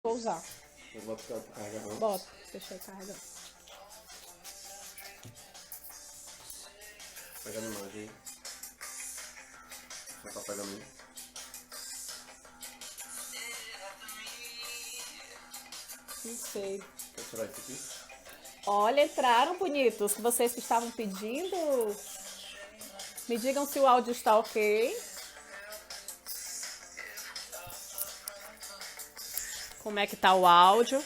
for usar. Eu boto pra carregar, não? Bota, deixa eu carregar. Pegando imagem. Só tá pegando aí. Não sei. Quer tirar isso aqui? Olha, entraram bonitos. Vocês que estavam pedindo. Me digam se o áudio está ok. Como é que tá o áudio?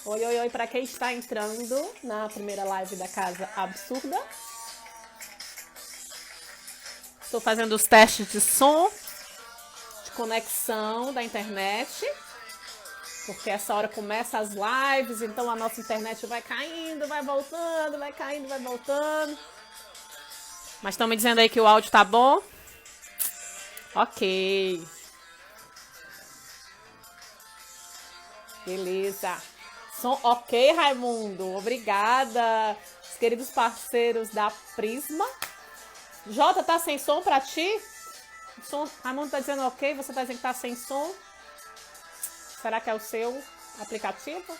Oi, oi, oi, para quem está entrando na primeira live da Casa Absurda. Estou fazendo os testes de som, de conexão da internet, porque essa hora começa as lives, então a nossa internet vai caindo, vai voltando, vai caindo, vai voltando. Mas estão me dizendo aí que o áudio tá bom? Ok. Beleza. Som ok, Raimundo. Obrigada. Os queridos parceiros da Prisma. Jota, tá sem som pra ti? O som, Raimundo tá dizendo ok, você tá dizendo que tá sem som. Será que é o seu aplicativo?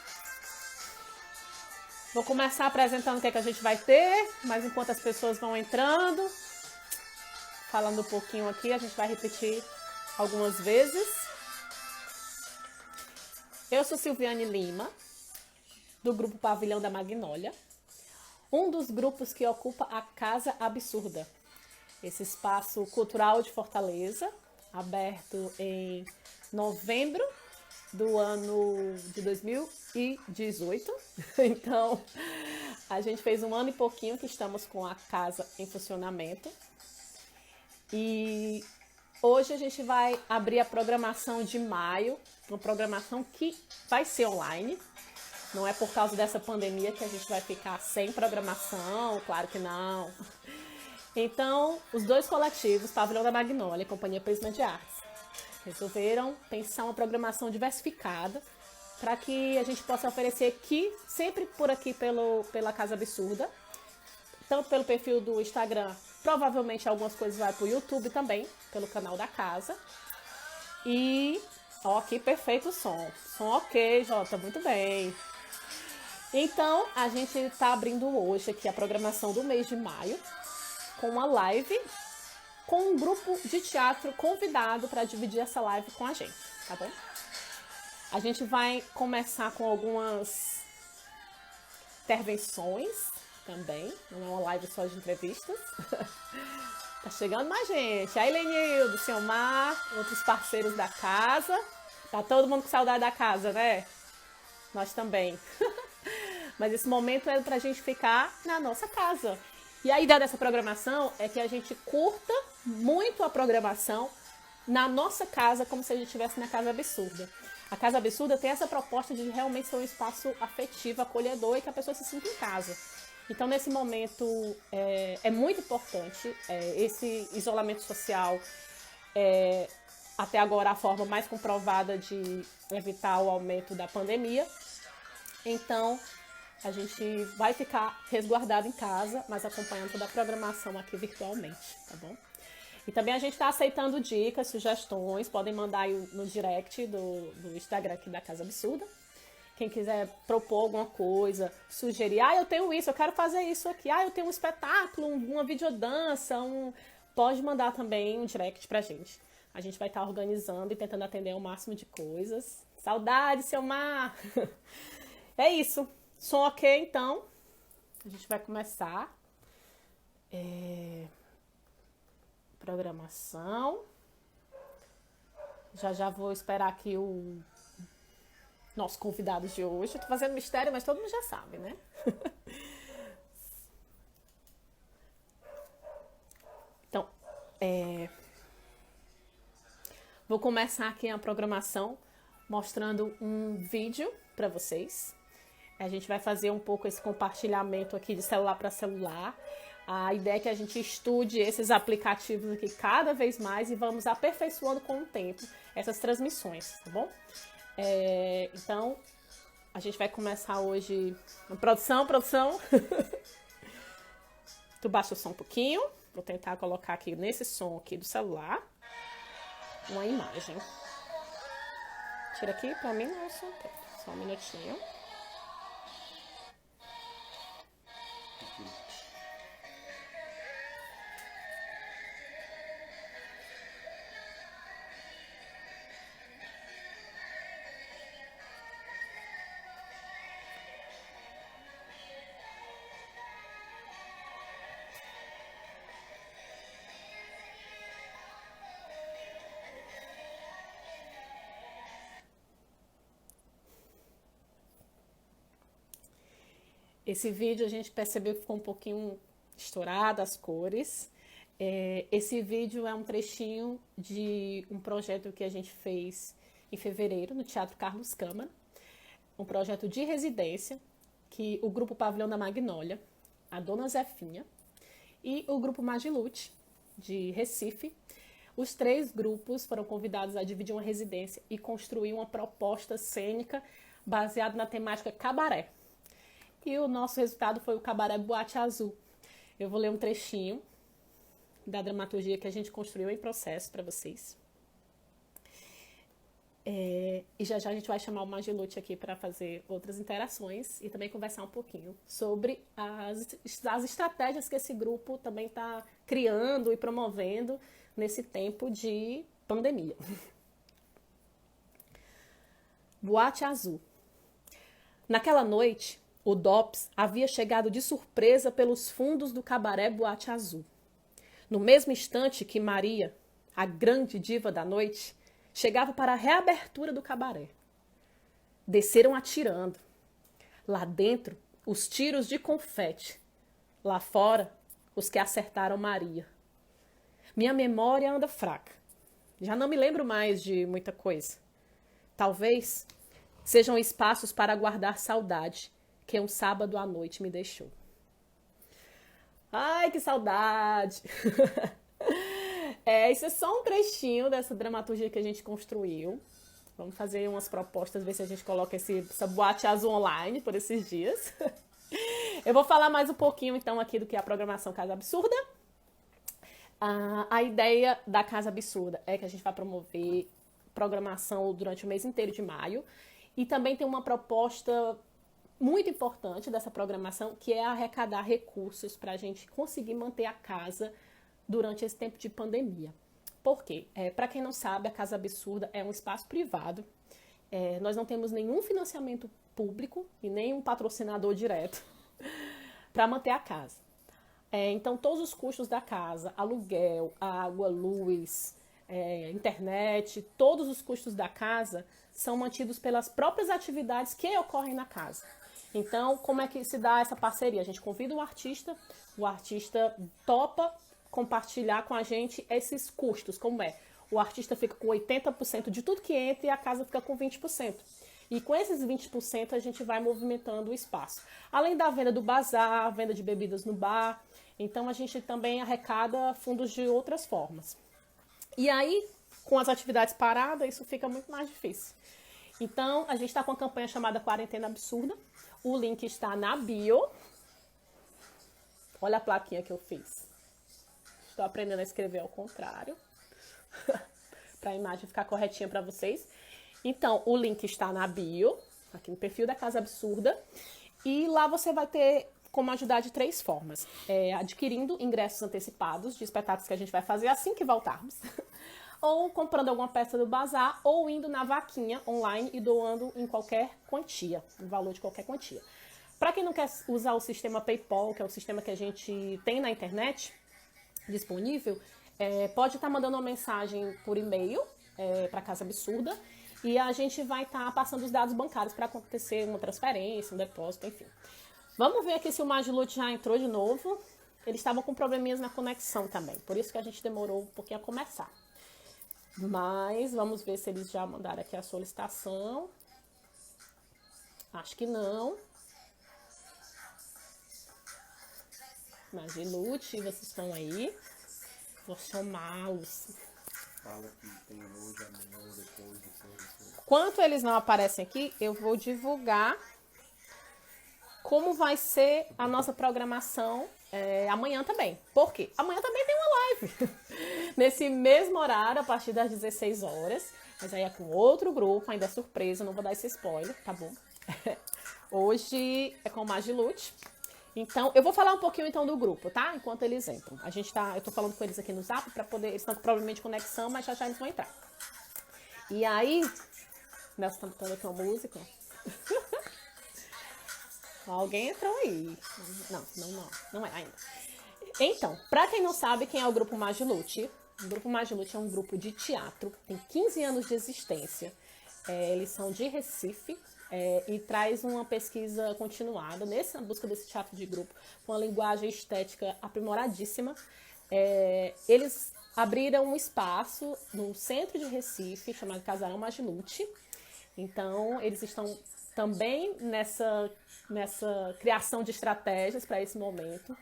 Vou começar apresentando o que é que a gente vai ter, mas enquanto as pessoas vão entrando, falando um pouquinho aqui, a gente vai repetir algumas vezes. Eu sou Silviane Lima, do grupo Pavilhão da Magnólia, um dos grupos que ocupa a Casa Absurda, esse espaço cultural de Fortaleza, aberto em novembro do ano de 2018. Então, a gente fez um ano e pouquinho que estamos com a casa em funcionamento. E hoje a gente vai abrir a programação de maio, uma programação que vai ser online. Não é por causa dessa pandemia que a gente vai ficar sem programação, claro que não. Então, os dois coletivos, Pavilhão da Magnólia e Companhia Prisma de Artes, resolveram pensar uma programação diversificada para que a gente possa oferecer aqui, sempre por aqui pela Casa Absurda, tanto pelo perfil do Instagram, provavelmente algumas coisas vai para o YouTube também, pelo canal da casa. E, ó, que perfeito o som. Som ok, Jota, muito bem. Então, a gente está abrindo hoje aqui a programação do mês de maio, com uma live com um grupo de teatro convidado para dividir essa live com a gente, tá bom? A gente vai começar com algumas intervenções também, não é uma live só de entrevistas. Tá chegando mais gente. Aí, Lenildo, Silmar, outros parceiros da casa. Tá todo mundo com saudade da casa, né? Nós também. Mas esse momento é pra gente ficar na nossa casa. E a ideia dessa programação é que a gente curta muito a programação na nossa casa, como se a gente estivesse na Casa Absurda. A Casa Absurda tem essa proposta de realmente ser um espaço afetivo, acolhedor e que a pessoa se sinta em casa. Então, nesse momento, é muito importante esse isolamento social, até agora a forma mais comprovada de evitar o aumento da pandemia. Então, a gente vai ficar resguardado em casa, mas acompanhando toda a programação aqui virtualmente, tá bom? E também a gente está aceitando dicas, sugestões, podem mandar aí no direct do Instagram aqui da Casa Absurda. Quem quiser propor alguma coisa, sugerir, eu tenho isso, eu quero fazer isso aqui, eu tenho um espetáculo, uma videodança, pode mandar também um direct pra gente. A gente vai estar organizando e tentando atender ao máximo de coisas. Saudade, Silmar! É isso. Som ok, então. A gente vai começar. Programação. Já vou esperar aqui o nosso convidado de hoje. Eu tô fazendo mistério, mas todo mundo já sabe, né? Então, vou começar aqui a programação mostrando um vídeo para vocês. A gente vai fazer um pouco esse compartilhamento aqui de celular para celular. A ideia é que a gente estude esses aplicativos aqui cada vez mais e vamos aperfeiçoando com o tempo essas transmissões, tá bom? Então, a gente vai começar hoje... Produção? Tu baixa o som um pouquinho. Vou tentar colocar aqui nesse som aqui do celular uma imagem. Tira aqui pra mim, não, só um minutinho. Esse vídeo a gente percebeu que ficou um pouquinho estourado as cores. Esse vídeo é um trechinho de um projeto que a gente fez em fevereiro no Teatro Carlos Câmara. Um projeto de residência que o Grupo Pavilhão da Magnólia, a Dona Zefinha e o Grupo Magilute, de Recife. Os 3 grupos foram convidados a dividir uma residência e construir uma proposta cênica baseada na temática cabaré. E o nosso resultado foi o Cabaré Boate Azul. Eu vou ler um trechinho da dramaturgia que a gente construiu em processo para vocês. E já a gente vai chamar o Magilute aqui para fazer outras interações e também conversar um pouquinho sobre as estratégias que esse grupo também está criando e promovendo nesse tempo de pandemia. Boate Azul. Naquela noite, o DOPS havia chegado de surpresa pelos fundos do cabaré Boate Azul. No mesmo instante que Maria, a grande diva da noite, chegava para a reabertura do cabaré. Desceram atirando. Lá dentro, os tiros de confete. Lá fora, os que acertaram Maria. Minha memória anda fraca. Já não me lembro mais de muita coisa. Talvez sejam espaços para guardar saudade que um sábado à noite me deixou. Ai, que saudade! Isso é só um trechinho dessa dramaturgia que a gente construiu. Vamos fazer umas propostas, ver se a gente coloca essa Boate Azul online por esses dias. Eu vou falar mais um pouquinho, então, aqui do que é a programação Casa Absurda. A ideia da Casa Absurda é que a gente vai promover programação durante o mês inteiro de maio. E também tem uma proposta muito importante dessa programação, que é arrecadar recursos para a gente conseguir manter a casa durante esse tempo de pandemia. Por quê? Para quem não sabe, a Casa Absurda é um espaço privado. Nós não temos nenhum financiamento público e nenhum patrocinador direto para manter a casa. Então, todos os custos da casa, aluguel, água, luz, internet, todos os custos da casa são mantidos pelas próprias atividades que ocorrem na casa. Então, como é que se dá essa parceria? A gente convida o artista topa compartilhar com a gente esses custos, como é? O artista fica com 80% de tudo que entra e a casa fica com 20%. E com esses 20% a gente vai movimentando o espaço. Além da venda do bazar, venda de bebidas no bar, então a gente também arrecada fundos de outras formas. E aí, com as atividades paradas, isso fica muito mais difícil. Então, a gente está com uma campanha chamada Quarentena Absurda. O link está na bio. Olha a plaquinha que eu fiz. Estou aprendendo a escrever ao contrário. Para a imagem ficar corretinha para vocês. Então, o link está na bio, aqui no perfil da Casa Absurda. E lá você vai ter como ajudar de 3 formas. Adquirindo ingressos antecipados de espetáculos que a gente vai fazer assim que voltarmos. Ou comprando alguma peça do bazar, ou indo na vaquinha online e doando em qualquer quantia, no valor de qualquer quantia. Para quem não quer usar o sistema PayPal, que é o sistema que a gente tem na internet disponível, pode estar mandando uma mensagem por e-mail para a Casa Absurda e a gente vai estar passando os dados bancários para acontecer uma transferência, um depósito, enfim. Vamos ver aqui se o Magilute já entrou de novo. Eles estavam com probleminhas na conexão também, por isso que a gente demorou um pouquinho a começar. Mas vamos ver se eles já mandaram aqui a solicitação. Acho que não. Magilute, vocês estão aí? Vou chamá-los. Fala que tem hoje, amanhã, depois. Enquanto eles não aparecem aqui, eu vou divulgar como vai ser a nossa programação amanhã também. Por quê? Amanhã também tem uma live. Nesse mesmo horário, a partir das 16 horas. Mas aí é com outro grupo, ainda é surpresa, não vou dar esse spoiler, tá bom? Hoje é com o Magilute. Então, eu vou falar um pouquinho então do grupo, tá? Enquanto eles entram. Eu tô falando com eles aqui no Zap pra poder... Eles estão com problema de conexão, mas já eles vão entrar. E aí... Nelson tá botando aqui uma música. Alguém entrou aí. Não é ainda. Então, pra quem não sabe quem é o Grupo Magilute, o Grupo Magilute é um grupo de teatro, tem 15 anos de existência. Eles são de Recife e traz uma pesquisa continuada nessa busca desse teatro de grupo, com uma linguagem estética aprimoradíssima. Eles abriram um espaço no centro de Recife, chamado Casarão Magilute. Então, eles estão também nessa criação de estratégias para esse momento.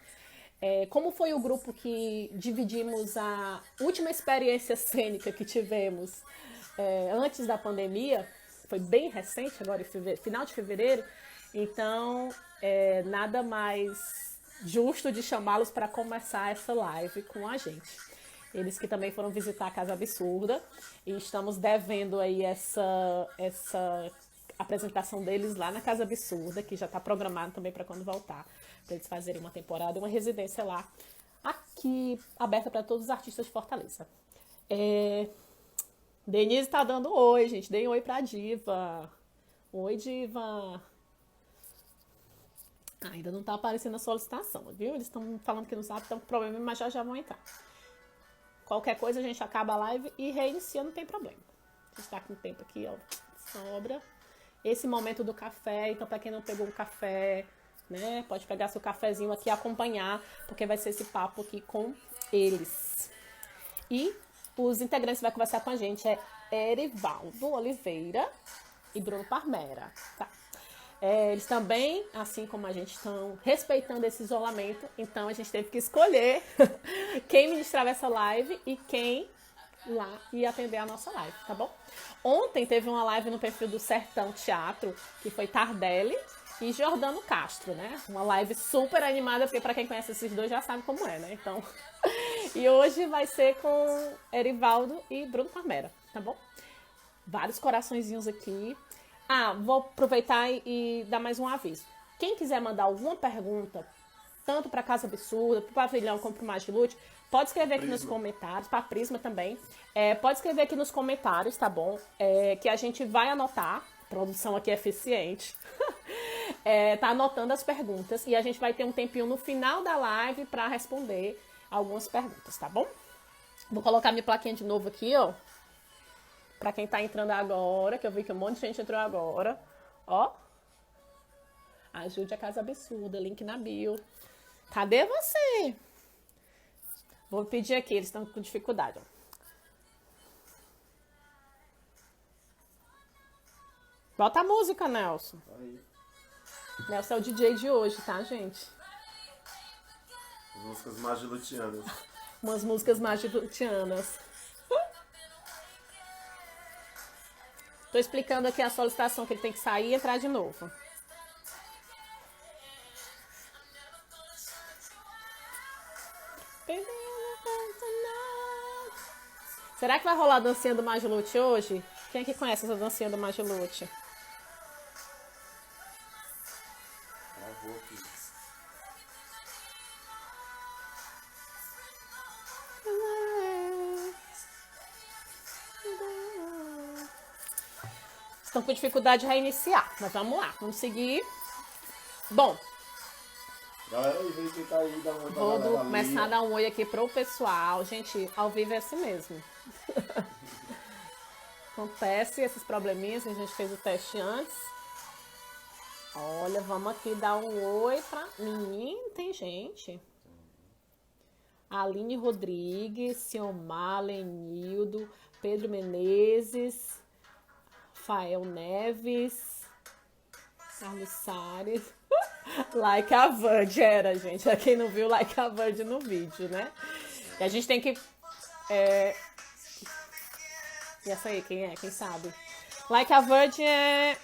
Como foi o grupo que dividimos a última experiência cênica que tivemos antes da pandemia, foi bem recente, agora em final de fevereiro, então nada mais justo de chamá-los para começar essa live com a gente. Eles que também foram visitar a Casa Absurda e estamos devendo aí essa apresentação deles lá na Casa Absurda, que já está programado também para quando voltar, para eles fazerem uma temporada, uma residência lá, aqui, aberta para todos os artistas de Fortaleza. Denise tá dando oi, gente. Deem oi pra Diva. Oi, Diva. Ainda não tá aparecendo a solicitação, viu? Eles estão falando que não sabe, estão com problema, mas já vão entrar. Qualquer coisa a gente acaba a live e reinicia, não tem problema. A gente tá com tempo aqui, ó, sobra. Esse momento do café, então para quem não pegou um café, né, pode pegar seu cafezinho aqui e acompanhar, porque vai ser esse papo aqui com eles. E os integrantes que vai conversar com a gente Erivaldo Oliveira e Bruno Parmera, tá? Eles também, assim como a gente, estão respeitando esse isolamento, então a gente teve que escolher quem ministrava essa live e quem lá ia atender a nossa live, tá bom? Ontem teve uma live no perfil do Sertão Teatro, que foi Tardelli e Jordano Castro, né? Uma live super animada, porque para quem conhece esses dois já sabe como é, né? Então, e hoje vai ser com Erivaldo e Bruno Parmera, tá bom? Vários coraçõezinhos aqui. Vou aproveitar e dar mais um aviso. Quem quiser mandar alguma pergunta, tanto para Casa Absurda, para o Pavilhão como para o Magilute, pode escrever aqui nos comentários, para a Prisma também. Pode escrever aqui nos comentários, tá bom? Que a gente vai anotar. A produção aqui é eficiente. Tá anotando as perguntas e a gente vai ter um tempinho no final da live para responder algumas perguntas, tá bom? Vou colocar minha plaquinha de novo aqui, ó. Pra quem tá entrando agora, que eu vi que um monte de gente entrou agora. Ó. Ajude a Casa Absurda, link na bio. Cadê você? Vou pedir aqui, eles estão com dificuldade, ó. Bota a música, Nelson. Aí. Nelson é o DJ de hoje, tá, gente? As músicas magilutianas. Umas músicas magilutianas. Tô explicando aqui a solicitação, que ele tem que sair e entrar de novo. Será que vai rolar a dancinha do Magilute hoje? Quem é que conhece essa dancinha do Magilute? Travou aqui. Estão com dificuldade de reiniciar, mas vamos lá, vamos seguir. Bom, Galera, aí, vem quem tá aí, dá uma vou olhada começar a ali, dar um oi aqui pro pessoal. Gente, ao vivo é assim mesmo. Acontece esses probleminhas, a gente fez o teste antes. Olha, vamos aqui dar um oi pra... Menino, tem gente. Aline Rodrigues, Ciomar, Lenildo, Pedro Menezes, Rafael Neves, Carlos Salles. Like a Verde era, gente. Pra quem não viu, like a Verde no vídeo, né? E a gente tem que... E essa aí, quem é? Quem sabe? Like a Verde é...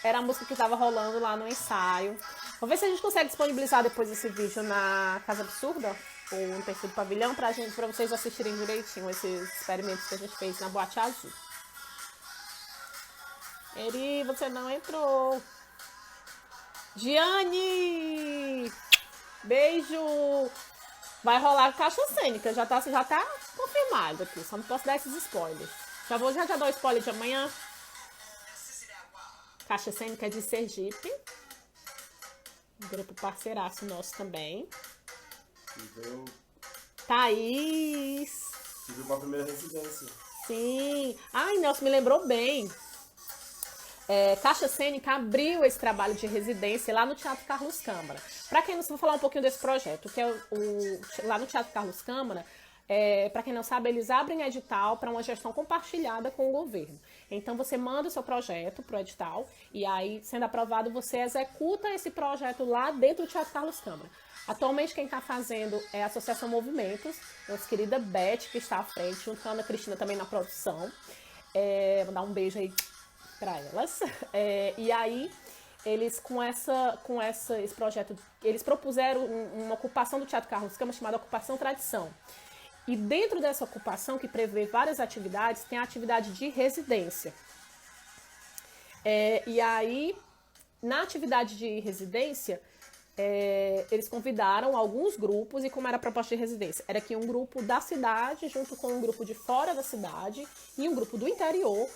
era a música que tava rolando lá no ensaio. Vamos ver se a gente consegue disponibilizar depois esse vídeo na Casa Absurda ou no perfil do Pavilhão pra vocês assistirem direitinho esses experimentos que a gente fez na Boate Azul. Eri, você não entrou. Giane! Beijo! Vai rolar caixa cênica, já tá confirmado aqui, só não posso dar esses spoilers. Já dou o spoiler de amanhã. Caixa cênica de Sergipe. Grupo parceiraço nosso também. E veio... Thaís! E veio pra primeira residência. Sim! Ai, Nelson me lembrou bem. Caixa Cênica abriu esse trabalho de residência lá no Teatro Carlos Câmara. Para quem não sabe, vou falar um pouquinho desse projeto, que é lá no Teatro Carlos Câmara, para quem não sabe, eles abrem edital para uma gestão compartilhada com o governo. Então, você manda o seu projeto para o edital e aí, sendo aprovado, você executa esse projeto lá dentro do Teatro Carlos Câmara. Atualmente, quem está fazendo é a Associação Movimentos, nossa querida Beth, que está à frente, junto com a Ana Cristina também na produção. Vou dar um beijo aí para elas. E aí, eles com esse projeto, eles propuseram uma ocupação do Teatro Carlos Câmara chamada Ocupação Tradição. E dentro dessa ocupação, que prevê várias atividades, tem a atividade de residência. E aí, na atividade de residência, eles convidaram alguns grupos, e como era a proposta de residência? Era que um grupo da cidade, junto com um grupo de fora da cidade, e um grupo do interior,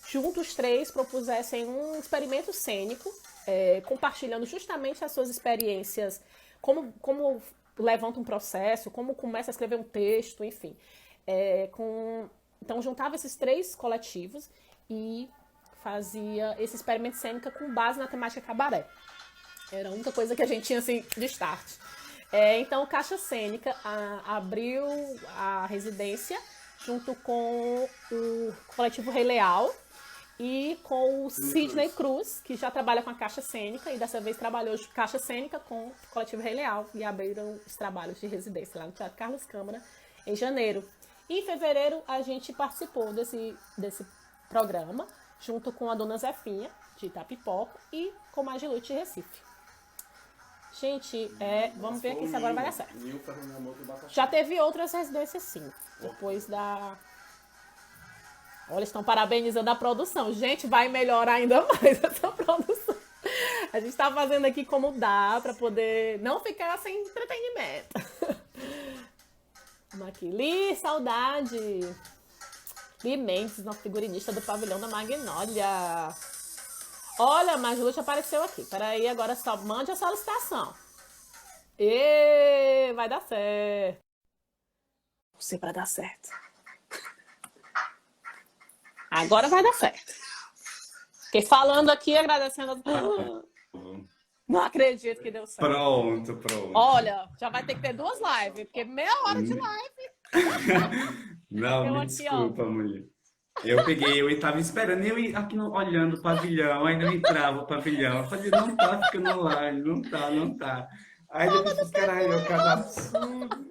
juntos três propusessem um experimento cênico, compartilhando justamente as suas experiências, como levanta um processo, como começa a escrever um texto, enfim. Então, juntava esses três coletivos e fazia esse experimento cênico com base na temática cabaré. Era a única coisa que a gente tinha, assim, de start. Então, o Caixa Cênica abriu a residência junto com o coletivo Rei Leal e com o Sidney Cruz, que já trabalha com a Caixa Cênica e dessa vez trabalhou Caixa Cênica com o coletivo Rei Leal e abriram os trabalhos de residência lá no Teatro Carlos Câmara em janeiro. E em fevereiro a gente participou desse programa junto com a dona Zefinha de Itapipoca e com Magilute de Recife. Gente, vamos ver aqui se agora vai dar certo. Já teve outras residências sim, depois da... Olha, estão parabenizando a produção. Gente, vai melhorar ainda mais essa produção. A gente está fazendo aqui como dá, para poder não ficar sem entretenimento. Vamos aqui. Li, saudade. Li Mendes, nossa figurinista do Pavilhão da Magnólia. Olha, a Magilute apareceu aqui. Peraí, agora só mande a solicitação. Vai dar certo. Não sei para dar certo. Agora vai dar certo. Fiquei falando aqui, agradecendo. Não acredito que deu certo. Pronto. Olha, já vai ter que ter 2 lives, porque meia hora de live. Não, me desculpa, mulher. Eu estava esperando, aqui olhando o pavilhão, aí não entrava o pavilhão. Eu falei, não tá ficando live, não tá. Aí depois os caras, cada absurdo.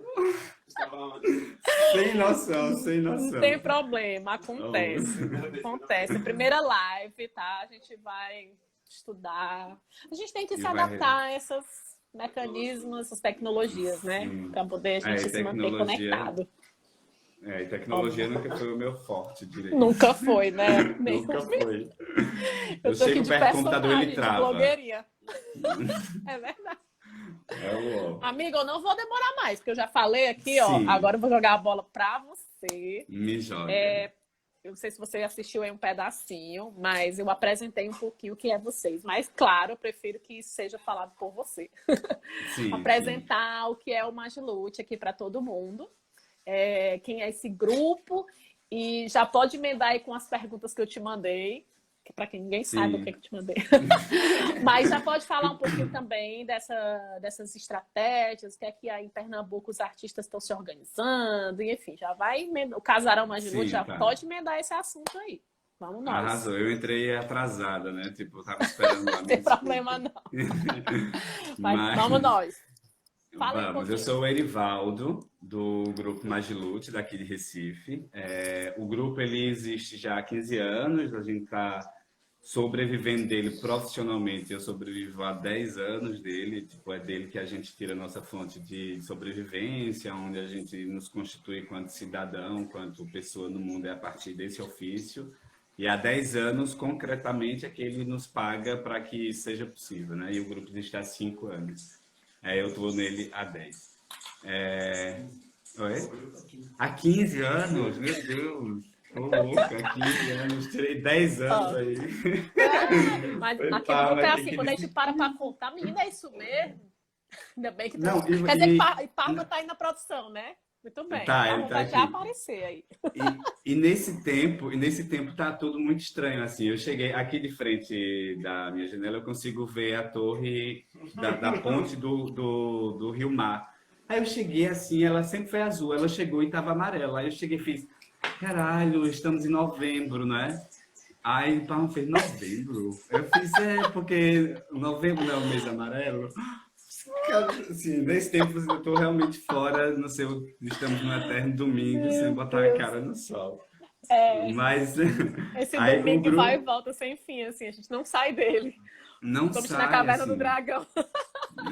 Sem noção. Não tem problema, acontece. Primeira live, tá? A gente vai estudar. A gente tem que se adaptar a esses mecanismos, essas tecnologias, né? Para poder a gente se manter conectado. E tecnologia nunca foi o meu forte direito. Nunca foi, né? Nunca foi. Eu chego perto do computador e ele trava. É verdade. Amigo, eu não vou demorar mais, porque eu já falei aqui, ó. Agora eu vou jogar a bola pra você. Me joga. Eu não sei se você assistiu aí um pedacinho, mas eu apresentei um pouquinho o que é vocês. Mas, claro, eu prefiro que isso seja falado por você. Sim, apresentar o que é o Magilute aqui para todo mundo. Quem é esse grupo. E já pode emendar aí com as perguntas que eu te mandei. Para quem ninguém sabe o que eu te mandei. Mas já pode falar um pouquinho também dessas estratégias, o que é que aí em Pernambuco os artistas estão se organizando, e enfim, já vai emendar. O Casarão Magilute já pode emendar esse assunto aí. Vamos nós. Arrasou, eu entrei atrasada, né? Tipo, eu tava esperando lá. Não tem problema não. Mas vamos nós. Vamos, eu sou o Erivaldo, do grupo Magilute, daqui de Recife. O grupo ele existe já há 15 anos, a gente está sobrevivendo dele profissionalmente. Eu sobrevivo há 10 anos dele, tipo, é dele que a gente tira a nossa fonte de sobrevivência, onde a gente nos constitui quanto cidadão, quanto pessoa no mundo, é a partir desse ofício. E há 10 anos, concretamente, é que ele nos paga para que seja possível, né? E o grupo existe há 5 anos. Eu estou nele há 10. Oi? Há 15 anos? Meu Deus! Ô, louco, há 15 anos, tirei 10 anos Ó, aí. mas Foi aqui no pá, grupo é mas assim, quando a gente para pra contar, menina, é isso mesmo? Ainda bem que tu... Não, Quer dizer que Parma tá aí na produção, né? Muito bem. tá, ele Parma tá vai já aqui. aparecer aí. E nesse tempo tá tudo muito estranho, assim. Eu cheguei aqui de frente da minha janela, eu consigo ver a torre da ponte do Rio Mar. Aí eu cheguei assim, ela sempre foi azul, ela chegou e tava amarela. Aí eu cheguei e fiz, caralho, estamos em novembro, né? Aí o Palma fez novembro. Eu fiz, porque novembro não é o mês amarelo. Cara, assim, nesse tempo eu tô realmente fora, não sei, estamos no eterno domingo sem Meu botar a Deus. cara no sol. É, Mas esse aí o domingo que vai e grupo volta sem fim, assim, a gente não sai dele. não Como se na sai caverna do assim. dragão.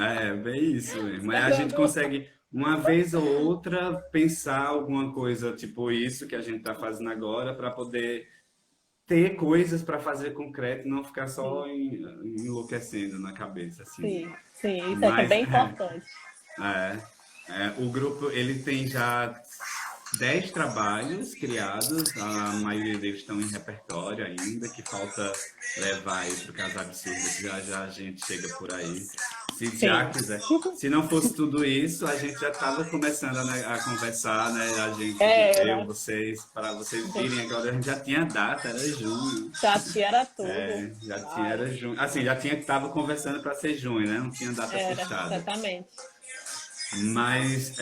É, bem isso mesmo. Aí a gente Esperando. consegue, uma vez ou outra, pensar alguma coisa tipo isso que a gente está fazendo agora para poder ter coisas para fazer concreto e não ficar Sim, só enlouquecendo na cabeça, assim. sim, sim, isso é que é Mas bem importante. é, o grupo ele tem já 10 trabalhos criados, a maioria deles estão em repertório ainda, que falta levar aí para o Casa Absurda, que já já a gente chega por aí. Se já Sim. quiser. Se não fosse tudo isso, a gente já estava começando a conversar, né? A gente, eu, Era, vocês, para vocês virem agora, a gente já tinha data, era junho. já era tudo. Já tinha, Ai, era junho. Assim, já tinha que estava conversando para ser junho, né? Não tinha data era, fechada. exatamente. Mas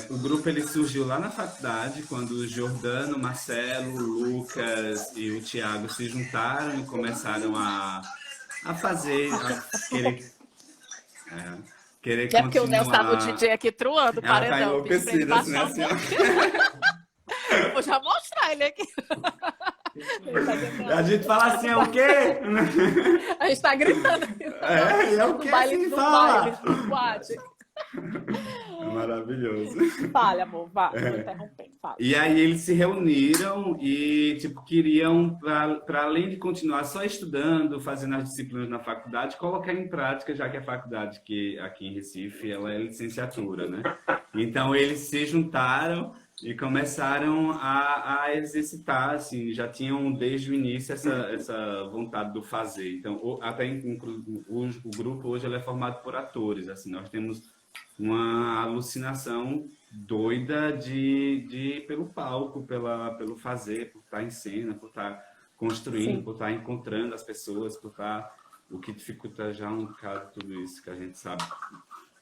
o grupo ele surgiu lá na faculdade, quando o Jordano, Marcelo, o Lucas e o Thiago se juntaram e começaram a fazer, a é, querer É porque o Nelson tá no continuar. DJ aqui truando o Ela tá paredão, pedi pra ele enlouquecida, assim, baixar um assim, ó. pouquinho. Vou já mostrar ele aqui. Ele tá A tentando. gente fala assim, é o quê? A gente tá gritando aqui É o no que baile, assim no fala? baile, no boate. É maravilhoso. Fale, amor, vá, tô interrompendo, fala. E aí eles se reuniram e tipo queriam, para além de continuar só estudando, fazendo as disciplinas na faculdade, colocar em prática, já que a faculdade que aqui em Recife ela é licenciatura, né? Então eles se juntaram e começaram a exercitar, assim, já tinham desde o início essa vontade do fazer. Então até o grupo hoje ele é formado por atores, assim, nós temos uma alucinação doida pelo palco, pelo fazer, por estar em cena, por estar construindo, Sim, por estar encontrando as pessoas, por estar o que dificulta já um bocado tudo isso que a gente sabe.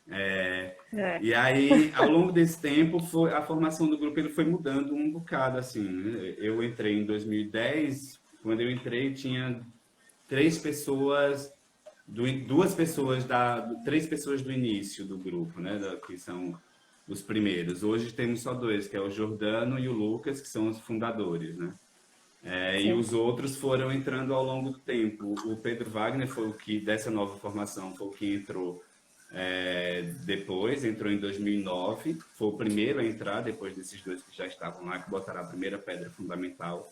é. E aí, ao longo desse tempo, a formação do grupo ele foi mudando um bocado, assim, né? Eu entrei em 2010, quando eu entrei tinha três pessoas três pessoas do início do grupo, né, que são os primeiros. Hoje temos só dois, que é o Jordano e o Lucas, que são os fundadores, né? E Sim. os outros foram entrando ao longo do tempo. O Pedro Wagner foi o que, dessa nova formação, foi o que entrou depois, entrou em 2009, foi o primeiro a entrar, depois desses dois que já estavam lá, que botaram a primeira pedra fundamental,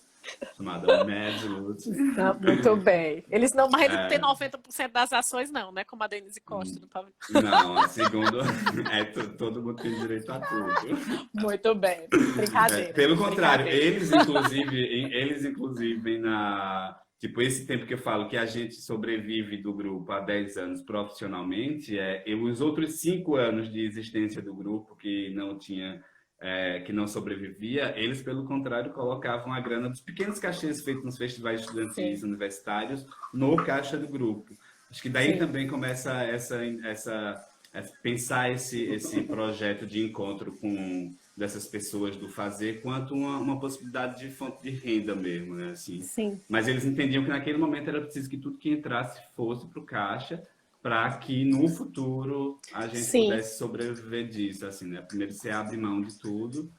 chamada Mad Lute. Ah, muito bem. Eles não, mas ele não tem 90% das ações, não, né? Como a Denise Costa. Não, segundo, todo mundo tem direito a tudo. Muito bem. Brincadeira. Pelo contrário, Brincadeira. eles inclusive tipo, esse tempo que eu falo que a gente sobrevive do grupo há 10 anos profissionalmente, os outros 5 anos de existência do grupo que não sobrevivia, eles, pelo contrário, colocavam a grana dos pequenos cachês feitos nos festivais estudantis Sim, universitários no caixa do grupo. Acho que daí sim, também começa pensar esse projeto de encontro dessas pessoas do fazer quanto uma possibilidade de fonte de renda mesmo, né? Assim. sim, Mas eles entendiam que naquele momento era preciso que tudo que entrasse fosse para o caixa para que no futuro a gente sim. pudesse sobreviver disso, assim, né? Primeiro você abre mão de tudo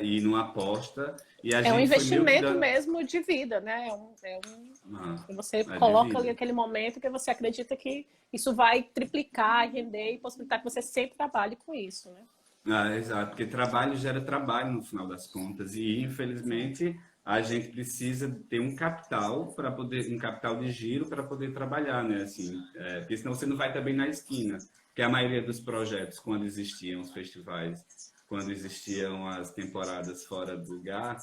e não aposta. E a É um gente foi meio que investimento dando... mesmo de vida, né? Você É de coloca ali vida. aquele momento que você acredita que isso vai triplicar, render e possibilitar que você sempre trabalhe com isso, né? Exato, porque trabalho gera trabalho no final das contas e infelizmente a gente precisa ter um capital para poder, um capital de giro para poder trabalhar, né? Assim, porque senão você não vai estar bem na esquina. Porque a maioria dos projetos, quando existiam os festivais, quando existiam as temporadas fora do lugar,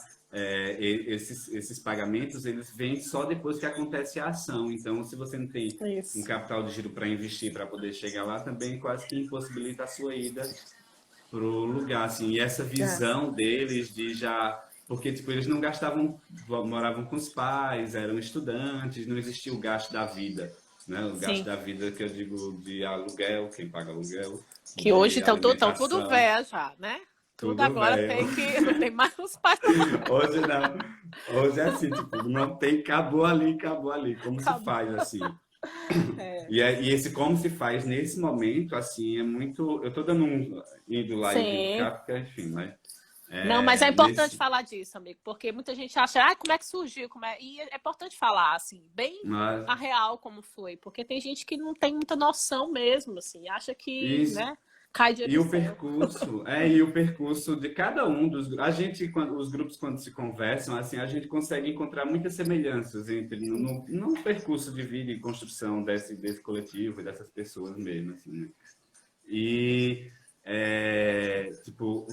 esses pagamentos eles vêm só depois que acontece a ação. Então, se você não tem um Isso. capital de giro para investir para poder chegar lá, também quase que impossibilita a sua ida pro lugar, assim, e essa É. visão deles de já, porque tipo, eles não gastavam, moravam com os pais, eram estudantes, não existia o gasto da vida, né? O gasto Sim. da vida que eu digo de aluguel, quem paga aluguel, Que hoje de estão tudo alimentação, véia já, né? Tudo tudo agora velho. tem que. Não tem mais os pais pra pagar. Hoje não, hoje é assim, tipo, não tem, acabou ali, como se Acabou. faz assim? É. E esse como se faz nesse momento, assim, é muito. Eu tô dando indo lá e vindo Sim. cá, porque, enfim, mas Não, mas é importante nesse. falar disso, amigo, porque muita gente acha, como é que surgiu, como é... E é importante falar, assim, bem Mas, a real como foi, porque tem gente que não tem muita noção mesmo, assim, acha que, isso. né, cai dinheiro E do o céu. percurso, e o percurso de cada um a gente, os grupos quando se conversam, assim, a gente consegue encontrar muitas semelhanças entre no percurso de vida e construção desse coletivo e dessas pessoas mesmo, assim, né? E, tipo,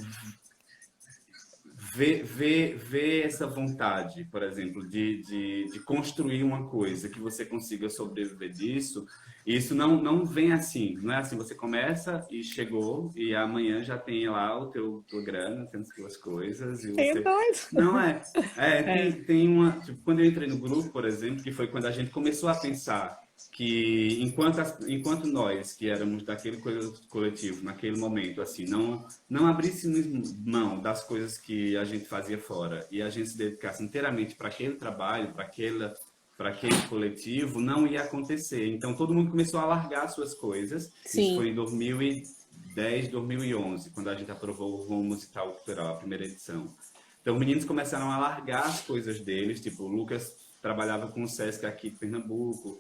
ver essa vontade, por exemplo, de construir uma coisa que você consiga sobreviver disso, isso não vem assim, não é assim, você começa e chegou e amanhã já tem lá tua grana, tem as tuas coisas e Tem você... dois. Não É, tem uma... Tipo, quando eu entrei no grupo, por exemplo, que foi quando a gente começou a pensar que enquanto nós, que éramos daquele coletivo, naquele momento, assim, não abríssemos mão das coisas que a gente fazia fora e a gente se dedicasse inteiramente para aquele trabalho, para aquele coletivo, não ia acontecer. Então todo mundo começou a largar suas coisas. Isso sim, foi em 2010, 2011, quando a gente aprovou o Rumo Musical Cultural, a primeira edição. Então os meninos começaram a largar as coisas deles, tipo, o Lucas trabalhava com o Sesc aqui de Pernambuco,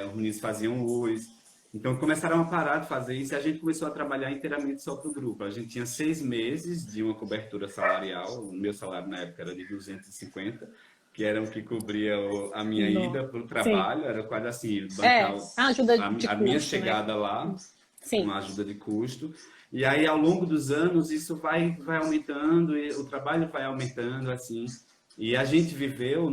os meninos faziam luz. Então começaram a parar de fazer isso e a gente começou a trabalhar inteiramente só para o grupo. A gente tinha 6 meses de uma cobertura salarial, o meu salário na época era de 250, que era o que cobria a minha não. ida para o Sim. trabalho, era quase assim, É, bancar a ajuda de a minha custo, né? chegada lá, Sim, uma ajuda de custo. E aí, ao longo dos anos, isso vai aumentando, e o trabalho vai aumentando, assim. E a gente viveu,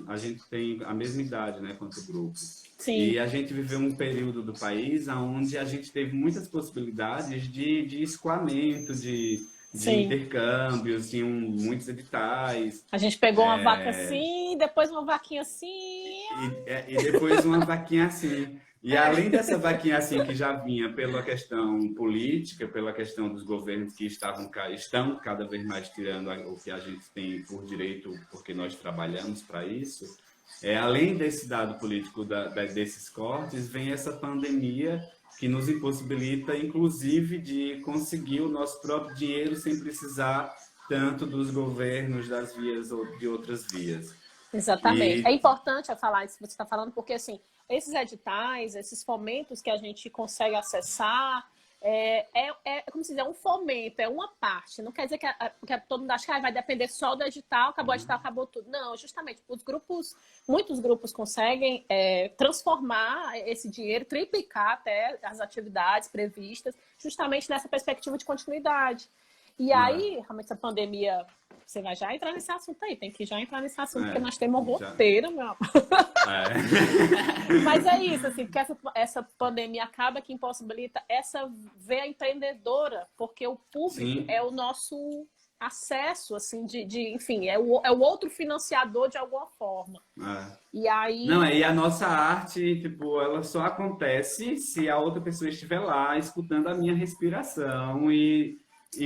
a gente tem a mesma idade, né, quanto o grupo. sim. E a gente viveu um período do país onde a gente teve muitas possibilidades de escoamento, de Sim. intercâmbios, tinham muitos editais. A gente pegou uma vaca assim, depois uma vaquinha assim. E depois uma vaquinha assim. E além dessa vaquinha assim que já vinha pela questão política, pela questão dos governos que estão cada vez mais tirando o que a gente tem por direito, porque nós trabalhamos para isso, além desse dado político desses cortes, vem essa pandemia que nos impossibilita, inclusive, de conseguir o nosso próprio dinheiro sem precisar tanto dos governos, das vias ou de outras vias. Exatamente. É E importante eu falar isso que você está falando, porque assim, esses editais, esses fomentos que a gente consegue acessar, como se diz, é um fomento, é uma parte. Não quer dizer que todo mundo acha que vai depender só do edital, acabou o edital, acabou tudo. Não, justamente, muitos grupos conseguem transformar esse dinheiro, triplicar até as atividades previstas, justamente nessa perspectiva de continuidade. E aí, realmente, essa pandemia, você vai já entrar nesse assunto aí, tem que já entrar nesse assunto, porque nós temos um roteiro, meu amor. Mas é isso, assim, porque essa pandemia acaba que impossibilita essa veia empreendedora, porque o público é o nosso acesso, assim, enfim, é o outro financiador de alguma forma. E aí... Não, e a nossa arte, tipo, ela só acontece se a outra pessoa estiver lá escutando a minha respiração e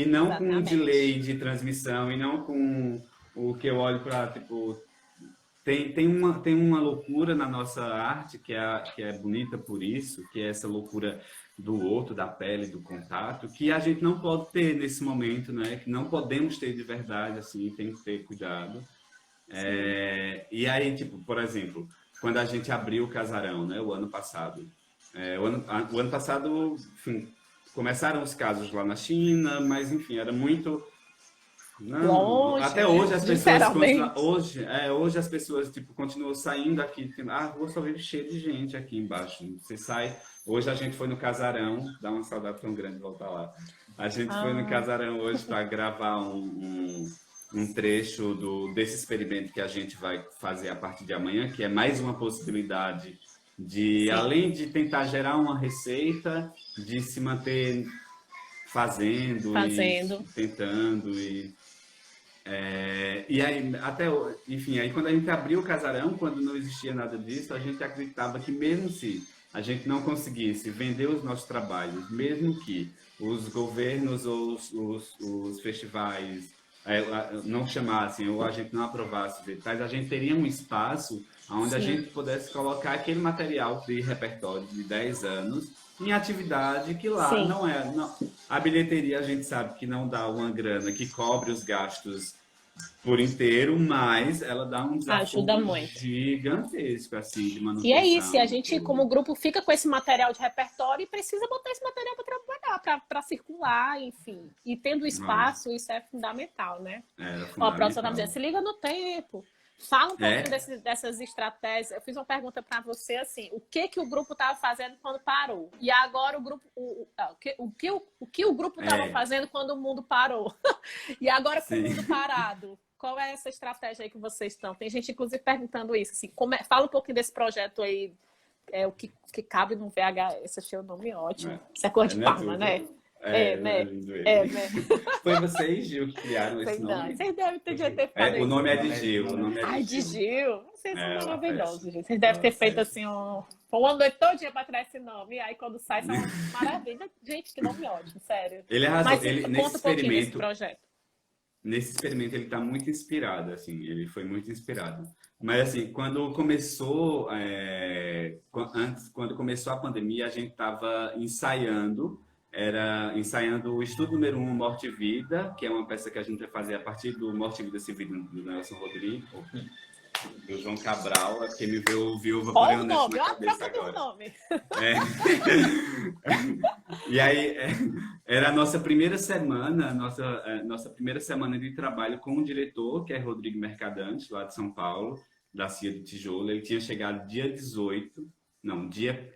não com um delay de transmissão, e não com o que eu olho para, tipo... Tem uma loucura na nossa arte que é bonita por isso, que é essa loucura do outro, da pele, do contato, que a gente não pode ter nesse momento, né? Que não podemos ter de verdade, assim, tem que ter cuidado. E aí, tipo, por exemplo, quando a gente abriu o casarão, né, o ano passado, o ano passado, enfim, começaram os casos lá na China, mas enfim, era muito. Não, Longe, até né? hoje as pessoas Literalmente. hoje as pessoas tipo continuam saindo aqui, tipo, a rua só vive cheia de gente aqui embaixo. Você sai, hoje a gente foi no casarão, dá uma saudade tão grande voltar lá. A gente foi no Ah, casarão hoje para gravar um trecho desse experimento que a gente vai fazer a partir de amanhã, que é mais uma possibilidade de, sim, além de tentar gerar uma receita, de se manter fazendo e fazendo. tentando e aí, enfim, aí quando a gente abriu o casarão, quando não existia nada disso, a gente acreditava que mesmo se a gente não conseguisse vender os nossos trabalhos, mesmo que os governos ou os festivais não chamassem ou a gente não aprovasse os editais, a gente teria um espaço onde a Sim, gente pudesse colocar aquele material de repertório de 10 anos em atividade que lá sim. não é. Não, a bilheteria a gente sabe que não dá uma grana que cobre os gastos por inteiro, mas ela dá um Ajuda desafogo muito. gigantesco, assim, de E é isso, e a manutenção, de gente, como tudo. grupo, fica com esse material de repertório e precisa botar esse material para trabalhar, para circular, enfim. E tendo Nossa, espaço, isso é fundamental, né? era Ó, a produção está dizendo, fundamental. se liga no tempo. Fala um pouquinho É, dessas estratégias. Eu fiz uma pergunta para você assim: o que que o grupo estava fazendo quando parou? E agora o grupo, o que o grupo estava é, fazendo quando o mundo parou? E agora com o sim. mundo parado, qual é essa estratégia aí que vocês estão? Tem gente, inclusive, perguntando isso. Assim, fala um pouquinho desse projeto aí, o que cabe no VHS. Achei o nome ótimo. Isso é cor de Não é Parma, né? tudo. É, É né? lindo É, ele. né? Foi vocês, Gil, que criaram esse Sei não. nome? Vocês devem ter, já ter ficado O aí. nome é de Gil, o nome é de Ai, de Gil. Gil. Vocês são É, uma maravilhosos, festa. gente. Vocês É devem uma ter feito festa. assim uma noite todinha pra tirar esse nome. E aí quando sai, são uma maravilha. Gente, que nome ótimo, sério. Ele arrasou. Mas Ele, conta um pouquinho desse projeto. nesse experimento ele está muito inspirado, assim, ele foi muito inspirado. Mas assim, quando começou, quando começou a pandemia, a gente estava ensaiando o estudo número 1, Morte e Vida, que é uma peça que a gente vai fazer a partir do Morte e Vida Civil do Nelson Rodrigues, do João Cabral, é porque me veio Viúva Olha o Parionete nome, na olha a cabeça troca do agora. nome. É. E aí, era a nossa primeira semana, nossa primeira semana de trabalho com o diretor, que é Rodrigo Mercadante, lá de São Paulo, da CIA de Tijolo. Ele tinha chegado dia 18, não, dia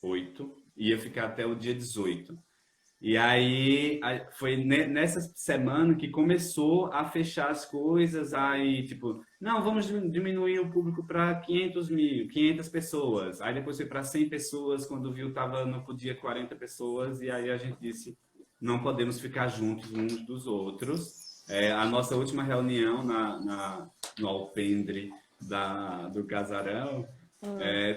8, ia ficar até o dia 18. E aí foi nessa semana que começou a fechar as coisas, aí tipo, não, vamos diminuir o público para 500 pessoas. Aí depois foi para 100 pessoas, quando viu tava não podia 40 pessoas, e aí a gente disse, não podemos ficar juntos uns dos outros. A nossa última reunião no alpendre do casarão,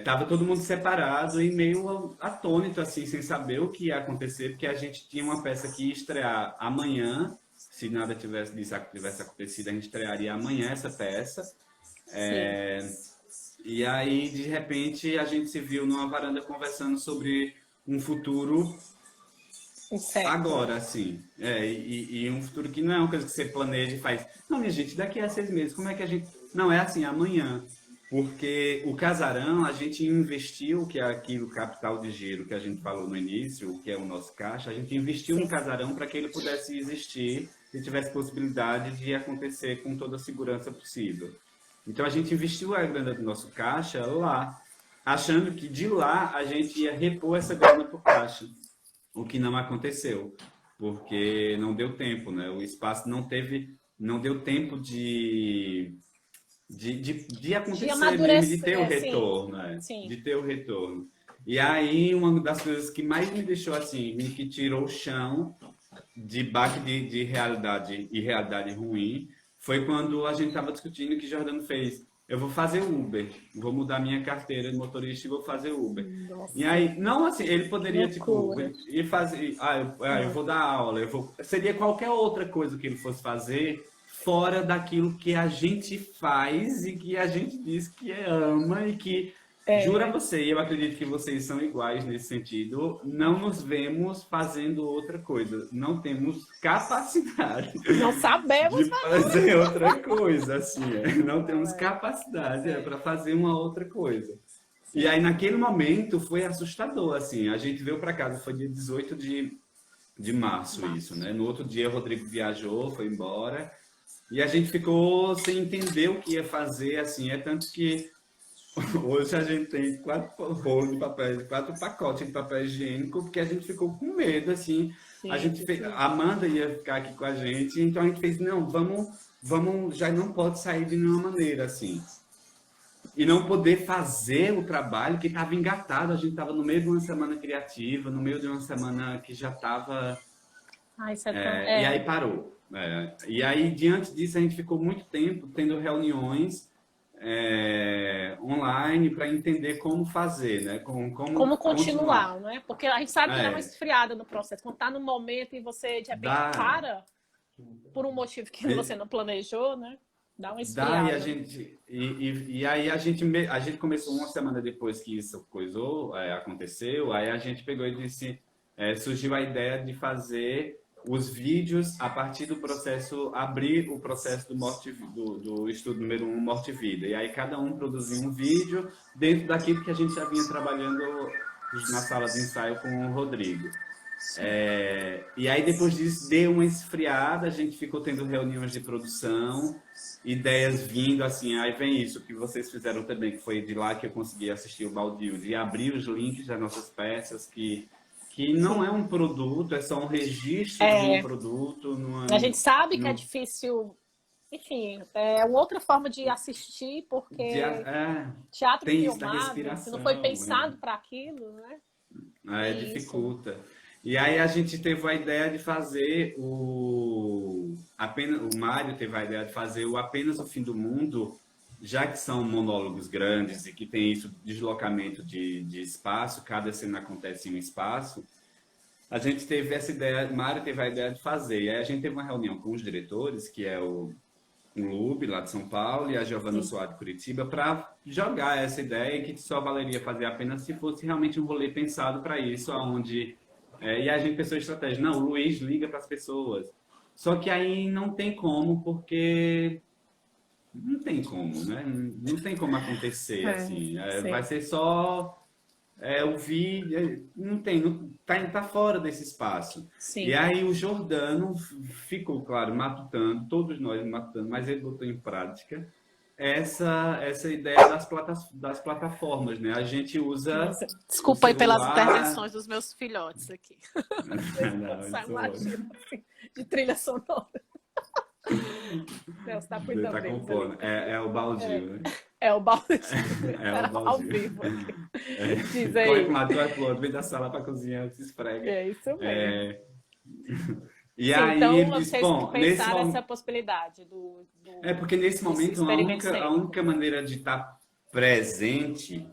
tava todo mundo separado e meio atônito, assim, sem saber o que ia acontecer, porque a gente tinha uma peça que ia estrear amanhã. Se nada tivesse acontecido, a gente estrearia amanhã essa peça. Sim, E aí, de repente, a gente se viu numa varanda conversando sobre um futuro incerto, né? agora, assim. E um futuro que não é uma coisa que você planeja e faz. Não, minha gente, daqui a 6 meses, como é que a gente. Não, é assim, amanhã. Porque o casarão, a gente investiu, que é aquilo, capital de giro que a gente falou no início, que é o nosso caixa, a gente investiu no Sim, casarão para que ele pudesse existir e tivesse possibilidade de acontecer com toda a segurança possível. Então a gente investiu a grana do nosso caixa lá, achando que de lá a gente ia repor essa grana para o caixa, o que não aconteceu, porque não deu tempo, né? O espaço não deu tempo de de acontecer mesmo, de ter o amadurecer, sim, retorno, né? sim, De ter o retorno. E aí, uma das coisas que mais me deixou assim, que tirou o chão de baque de realidade e realidade ruim, foi quando a gente estava discutindo que Jordano fez. Eu vou fazer Uber, vou mudar minha carteira de motorista e vou fazer Uber. E nossa, aí, não assim, ele poderia, tipo, loucura. ir fazer, eu vou dar aula, seria qualquer outra coisa que ele fosse fazer fora daquilo que a gente faz e que a gente diz que ama e que Juro a você, e eu acredito que vocês são iguais nesse sentido, não nos vemos fazendo outra coisa. Não temos capacidade Não sabemos de fazer outra coisa, assim. Não temos é. capacidade para fazer uma outra coisa. E aí, naquele momento, foi assustador, assim. A gente veio para casa, foi dia 18 de março isso, né? No outro dia, o Rodrigo viajou, foi embora. E a gente ficou sem entender o que ia fazer, assim. É tanto que hoje a gente tem 4 rolos de papel, 4 pacotes de papel higiênico, porque a gente ficou com medo, assim. A gente fez, a Amanda ia ficar aqui com a gente, então a gente fez, não, vamos, já não pode sair de nenhuma maneira, assim. E não poder fazer o trabalho que estava engatado, a gente estava no meio de uma semana criativa, no meio de uma semana que já estava... Isso é tão... E aí parou. E aí, diante disso, a gente ficou muito tempo tendo reuniões online para entender como fazer, né? Como continuar, né? Porque a gente sabe que dá uma esfriada no processo. Quando tá no momento e você, de repente, para por um motivo que você não planejou, né? Dá uma esfriada. E aí a gente começou uma semana depois que isso aconteceu, aí a gente pegou e disse, surgiu a ideia de fazer os vídeos a partir do processo, abrir o processo do estudo número 1, Morte e Vida. E aí cada um produzia um vídeo dentro daquilo que a gente já vinha trabalhando na sala de ensaio com o Rodrigo. E aí depois disso deu uma esfriada, a gente ficou tendo reuniões de produção, ideias vindo, assim, aí vem isso que vocês fizeram também, que foi de lá que eu consegui assistir o Baldio, de abrir os links das nossas peças, que não é um produto, é só um registro de um produto. A gente sabe que é difícil, enfim, é uma outra forma de assistir, porque teatro filmado, se não foi pensado para aquilo, né? Dificulta. E aí a gente teve a ideia de fazer o Mário teve a ideia de fazer o Apenas o Fim do Mundo, já que são monólogos grandes e que tem isso, deslocamento de espaço, cada cena acontece em um espaço, a gente teve essa ideia, Mário teve a ideia de fazer. E aí a gente teve uma reunião com os diretores, que é o Lube, lá de São Paulo, e a Giovana Soares de Curitiba, para jogar essa ideia que só valeria fazer apenas se fosse realmente um rolê pensado para isso, onde... e a gente pensou em estratégia. Não, o Luiz liga para as pessoas. Só que aí não tem como, porque... Não tem como, né? Não tem como acontecer, assim. Vai ser só o vídeo... Não tem, tá fora desse espaço. Sim. E aí o Jordano ficou, claro, matutando, todos nós matutando, mas ele botou em prática essa ideia das plataformas, né? A gente usa... Desculpa aí pelas intervenções dos meus filhotes aqui. De trilha sonora. Não, você tá cuidando tá deles, compondo. É o Baldio, né? É o Baldio. É o Baldio. Ao vivo. Diz aí. Corre para um lado, corre pro outro, vem da sala para a cozinha, se esfrega. É isso mesmo. E aí então, ele disse, vocês pensaram essa possibilidade do porque nesse momento a única maneira de estar presente,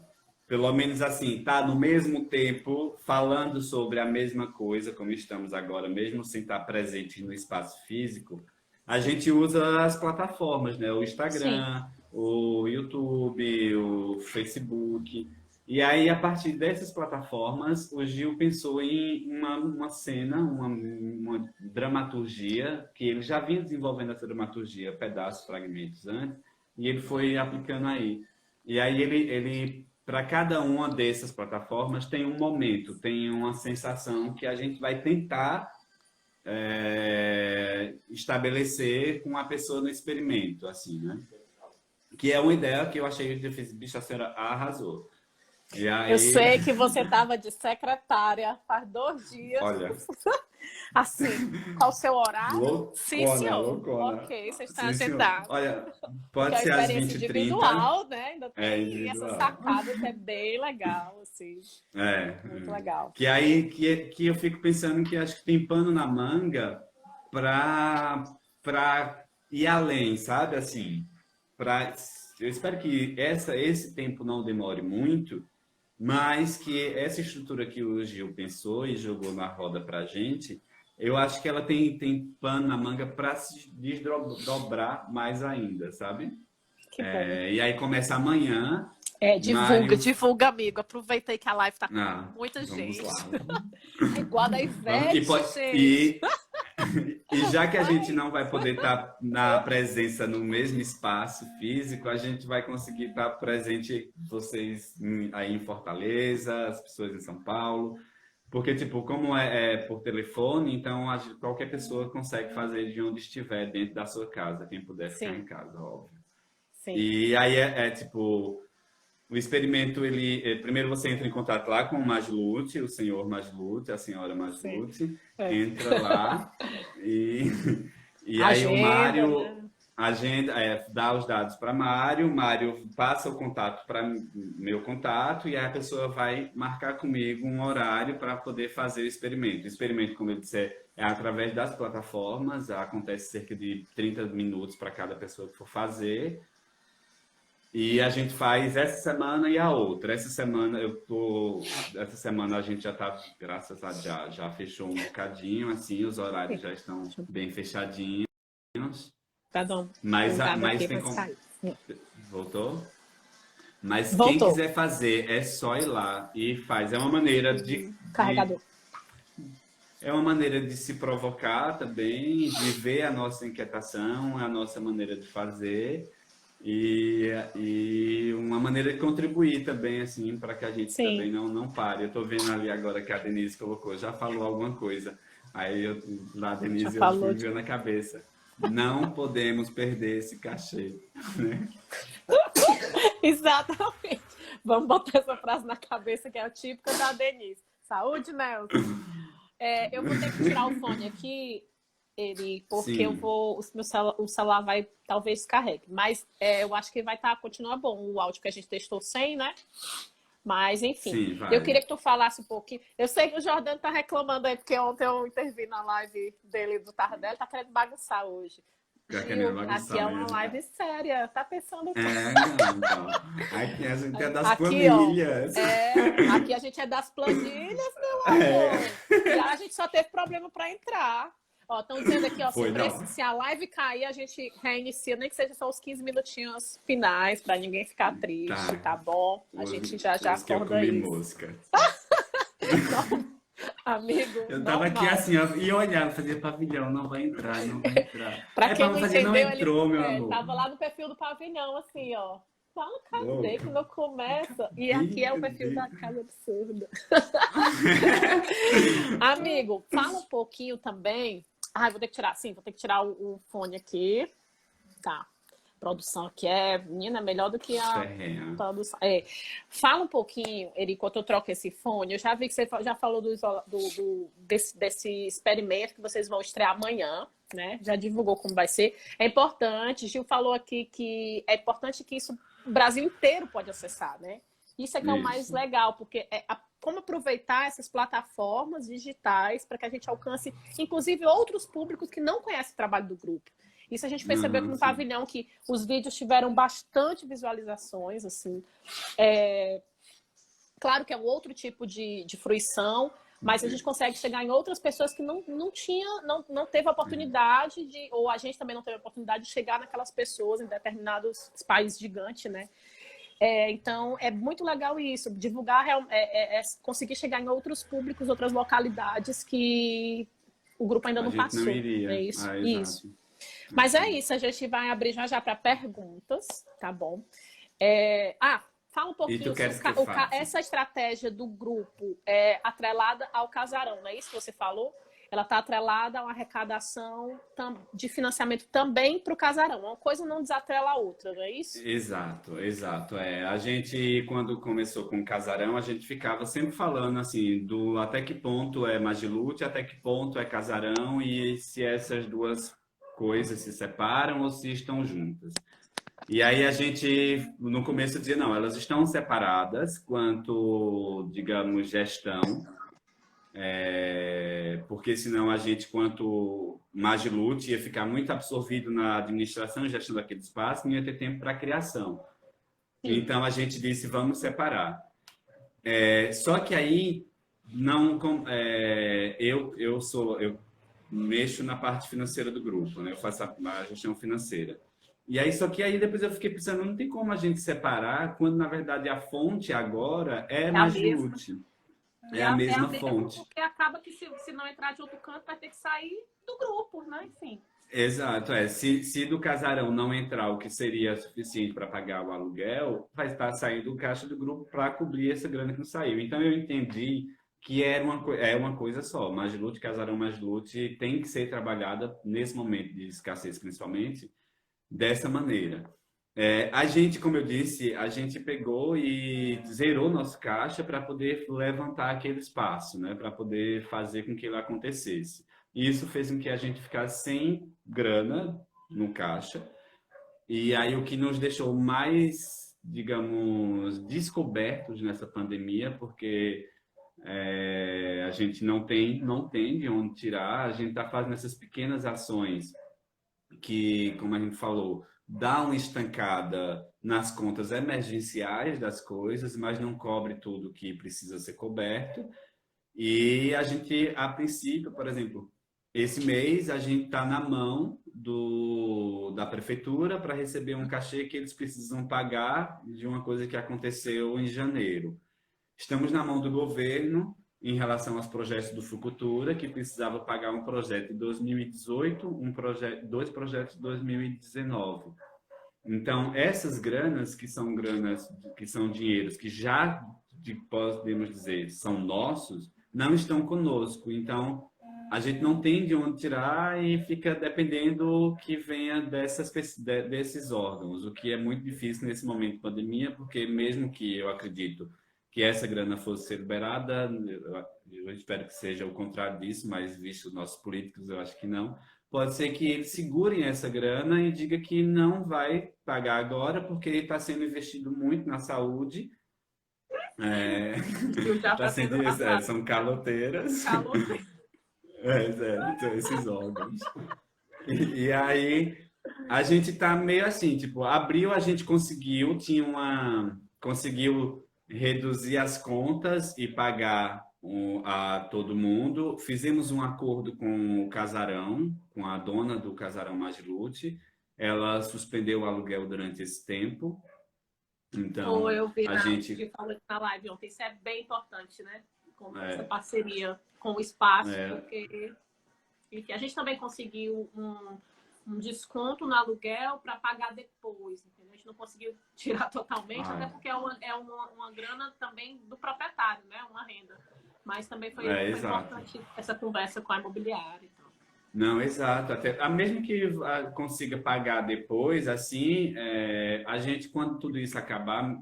pelo menos assim, estar no mesmo tempo falando sobre a mesma coisa, como estamos agora, mesmo sem estar presente no espaço físico, a gente usa as plataformas, né? O Instagram, o YouTube, o Facebook. E aí, a partir dessas plataformas, o Gil pensou em uma cena, uma dramaturgia, que ele já vinha desenvolvendo essa dramaturgia, pedaços, fragmentos antes, e ele foi aplicando aí. E aí, ele para cada uma dessas plataformas, tem um momento, tem uma sensação que a gente vai tentar estabelecer com a pessoa no experimento, assim, né? Que é uma ideia que eu achei que eu fiz, bicho, a senhora arrasou. E aí... Eu sei que você estava de secretária faz 2 dias. Olha. Assim, qual o seu horário? Loucona, Sim, senhor. Loucona. Ok, você está Sim, agendado. Olha, pode ser às 20h30. Individual, né? Ainda tem individual. essa sacada que é bem legal, assim. Muito legal. Que aí que eu fico pensando que acho que tem pano na manga para ir além, sabe? Assim, eu espero que esse tempo não demore muito, mas que essa estrutura que o Gil pensou e jogou na roda para a gente, eu acho que ela tem pano na manga para se desdobrar mais ainda, sabe? Que bom. E aí começa amanhã, Divulga, Mário... divulga, amigo. Aproveita aí que a live tá com muita Vamos gente. lá. É igual a da Ivete, gente. E já que a gente não vai poder estar na presença no mesmo espaço físico, a gente vai conseguir estar presente, vocês aí em Fortaleza, as pessoas em São Paulo, porque, tipo, como é por telefone, então qualquer pessoa consegue fazer de onde estiver dentro da sua casa, quem puder ficar em casa, óbvio. Sim. E aí tipo... O experimento, primeiro você entra em contato lá com o Majlute, o senhor Majlute, a senhora Majlute, entra lá e aí o Mário dá os dados para Mário, o Mário passa o contato para meu contato e aí a pessoa vai marcar comigo um horário para poder fazer o experimento. O experimento, como eu disse, é através das plataformas, acontece cerca de 30 minutos para cada pessoa que for fazer. E a gente faz essa semana e a outra. Essa semana a gente já tá, graças a Deus, já fechou um bocadinho, assim, os horários já estão bem fechadinhos. Perdão. Mas tem como... Voltou? Mas Voltou. Quem quiser fazer é só ir lá e faz. É uma maneira de carregador. É uma maneira de se provocar também, de ver a nossa inquietação, a nossa maneira de fazer. E uma maneira de contribuir também, assim, para que a gente também não pare. Eu estou vendo ali agora que a Denise colocou, já falou alguma coisa. Aí a Denise me veio na cabeça. Não podemos perder esse cachê, né? Exatamente. Vamos botar essa frase na cabeça que é a típica da Denise. Saúde, Nelson. Eu vou ter que tirar o fone aqui. Porque o celular vai talvez descarregue, mas eu acho que continua bom o áudio que a gente testou sem, né? Mas enfim, eu queria que tu falasse um pouquinho. Eu sei que o Jordano tá reclamando aí, porque ontem eu intervi na live dele do Tardelli, tá querendo bagunçar hoje. Gil, aqui é uma live séria, tá pensando que... Então. Aqui a gente é das planilhas. Aqui a gente é das planilhas, meu amor. E a gente só teve problema para entrar. Estão dizendo aqui, se a live cair, a gente reinicia, nem que seja só os 15 minutinhos finais, para ninguém ficar triste, tá bom? A gente já acorda isso. Mosca. Amigo, eu tava aqui assim, ó, e olhava, fazia pavilhão, não vai entrar. Pra quem não entendeu, não entrou, meu amor. Tava lá no perfil do pavilhão, assim, ó. Fala, cadê que não começa? E aqui é o perfil da Casa Absurda. Amigo, fala um pouquinho também. Vou ter que tirar o fone aqui. Tá. Produção aqui menina, melhor do que a produção. Fala um pouquinho, Eri, enquanto eu troco esse fone. Eu já vi que você já falou desse experimento que vocês vão estrear amanhã, né? Já divulgou como vai ser. É importante, Gil falou aqui que é importante que isso o Brasil inteiro pode acessar, né? Isso é que é o mais legal, porque como aproveitar essas plataformas digitais para que a gente alcance, inclusive, outros públicos que não conhecem o trabalho do grupo. Isso a gente percebeu aqui no pavilhão, que os vídeos tiveram bastante visualizações, assim. Claro que é um outro tipo de fruição, mas a gente consegue chegar em outras pessoas que não teve a oportunidade ou a gente também não teve a oportunidade de chegar naquelas pessoas em determinados países gigantes, né? Então, é muito legal isso, divulgar, conseguir chegar em outros públicos, outras localidades que o grupo ainda não passou. Não iria. É isso. Isso. Mas é isso, a gente vai abrir já para perguntas, tá bom? Fala um pouquinho, essa estratégia do grupo é atrelada ao casarão, não é isso que você falou? Ela está atrelada a uma arrecadação de financiamento também para o casarão. Uma coisa não desatrela a outra, não é isso? Exato. A gente, quando começou com o casarão, a gente ficava sempre falando assim, até que ponto é Majlute, até que ponto é casarão e se essas duas coisas se separam ou se estão juntas. E aí a gente, no começo, dizia, não, elas estão separadas quanto, digamos, gestão, porque senão a gente, quanto Majlute, ia ficar muito absorvido na administração e gestão daquele espaço, não ia ter tempo para criação. Sim. Então a gente disse, vamos separar. Só que aí, eu mexo na parte financeira do grupo, né? Eu faço a gestão financeira. E aí, só que aí depois eu fiquei pensando, não tem como a gente separar, quando na verdade a fonte agora é É a mesma. Majlute. É a mesma fonte. Porque acaba que se não entrar de outro canto, vai ter que sair do grupo, né? Enfim. Exato, se do casarão não entrar o que seria suficiente para pagar o aluguel, vai estar saindo o caixa do grupo para cobrir essa grana que não saiu. Então eu entendi que é uma coisa só. Majlute, casarão Majlute tem que ser trabalhada nesse momento de escassez, principalmente, dessa maneira. A gente, como eu disse, a gente pegou e zerou nosso caixa para poder levantar aquele espaço, né? Para poder fazer com que ele acontecesse. E isso fez com que a gente ficasse sem grana no caixa. E aí o que nos deixou mais, digamos, descobertos nessa pandemia, porque a gente não tem de onde tirar, a gente está fazendo essas pequenas ações que, como a gente falou, dá uma estancada nas contas emergenciais das coisas, mas não cobre tudo que precisa ser coberto. E a gente, a princípio, por exemplo, esse mês a gente está na mão da prefeitura para receber um cachê que eles precisam pagar de uma coisa que aconteceu em janeiro. Estamos na mão do governo em relação aos projetos do Fucultura, que precisava pagar um projeto de 2018, dois projetos de 2019. Então, essas granas, que são dinheiros que já, podemos dizer, são nossos, não estão conosco. Então, a gente não tem de onde tirar e fica dependendo que venha desses órgãos, o que é muito difícil nesse momento de pandemia, porque mesmo que eu acredito que essa grana fosse ser liberada, eu espero que seja o contrário disso, mas visto os nossos políticos, eu acho que não. Pode ser que eles segurem essa grana e diga que não vai pagar agora, porque está sendo investido muito na saúde. São caloteiras. Então, esses órgãos. E aí, a gente tá meio assim, tipo, abril a gente conseguiu reduzir as contas e pagar a todo mundo. Fizemos um acordo com o casarão, com a dona do casarão Majlute. Ela suspendeu o aluguel durante esse tempo. Então, eu vi a gente que falou na live ontem, isso é bem importante, né? Com essa parceria com o espaço, porque enfim, a gente também conseguiu um desconto no aluguel para pagar depois, entendeu? A gente não conseguiu tirar totalmente, até porque é uma grana também do proprietário, né? Uma renda. Mas também foi importante essa conversa com a imobiliária. Então. Não, exato. Até, mesmo que consiga pagar depois, assim, a gente, quando tudo isso acabar,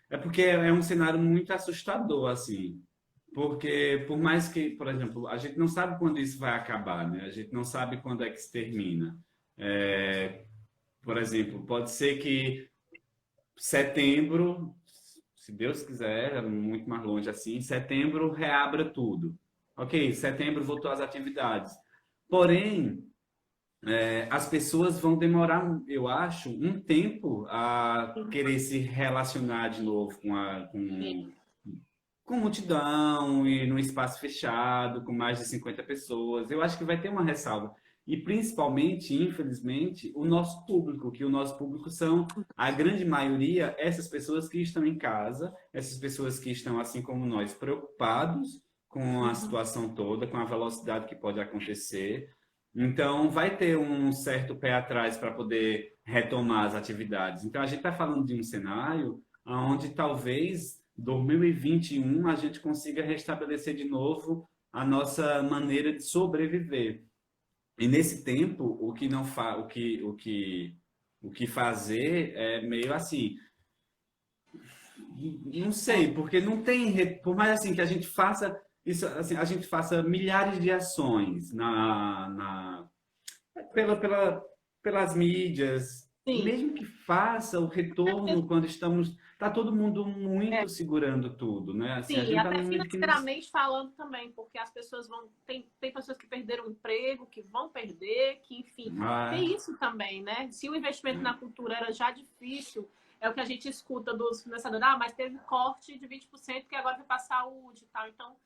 é porque é um cenário muito assustador, assim. Porque, por mais que, por exemplo, a gente não sabe quando isso vai acabar, né? A gente não sabe quando é que se termina. Por exemplo, pode ser que setembro, se Deus quiser, é muito mais longe assim, setembro reabra tudo. Ok, setembro voltou às atividades. Porém, as pessoas vão demorar, eu acho, um tempo a querer se relacionar de novo com multidão e num espaço fechado, com mais de 50 pessoas. Eu acho que vai ter uma ressalva. E principalmente, infelizmente, o nosso público são, a grande maioria, essas pessoas que estão em casa, essas pessoas que estão, assim como nós, preocupados com a situação toda, com a velocidade que pode acontecer. Então, vai ter um certo pé atrás para poder retomar as atividades. Então, a gente está falando de um cenário onde talvez 2021 a gente consiga restabelecer de novo a nossa maneira de sobreviver. E nesse tempo, o que fazer é meio assim, não sei, porque não tem, por mais assim que a gente faça isso, assim, a gente faça milhares de ações pelas mídias, Sim. mesmo que faça o retorno quando tá todo mundo muito segurando tudo, né? Assim, Sim, até financeiramente falando também, porque as pessoas tem pessoas que perderam o emprego, que vão perder, que enfim, tem isso também, né? Se o investimento na cultura era já difícil, é o que a gente escuta dos financiadores, mas teve corte de 20% que agora vai para a saúde e tal. Então,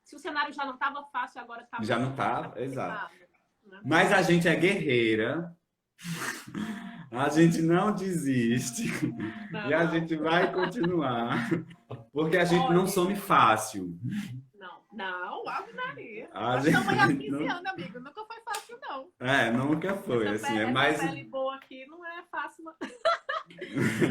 se o cenário já não estava fácil, agora está já não estava, exato. Né? Mas a gente é guerreira. A gente não desiste. Não, E a não. gente vai continuar. Porque a gente não Olha, some fácil. não, Ave Maria. A Nós estamos aí há gente 15 não... anos, amigo. Nunca foi fácil, não. Nunca foi, Essa, assim. É essa mais... pele boa aqui não é fácil, não.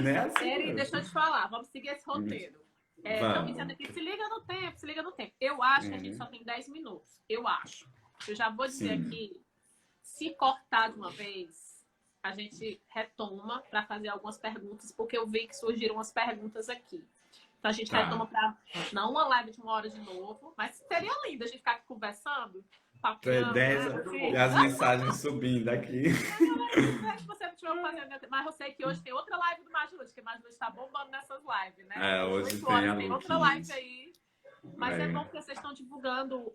Não é assim, Eri, não. deixa eu te falar. Vamos seguir esse roteiro. Estão Vamos. dizendo aqui, se liga no tempo, se liga no tempo. Eu acho que a gente só tem 10 minutos. Eu acho. Eu já vou dizer Sim. aqui, se cortar de uma vez, a gente retoma para fazer algumas perguntas, porque eu vi que surgiram umas perguntas aqui. Então a gente Tá. retoma para não uma live de 1 hora de novo, mas seria lindo a gente ficar aqui conversando, papeando, Dez, né? Assim. e as mensagens subindo aqui. Se você não estiver fazendo, mas eu sei que hoje tem outra live do Majus, que o Majus está bombando nessas lives, né? Hoje 8 tem horas, a tem outra Luquinhas. live aí. Mas é bom porque vocês estão divulgando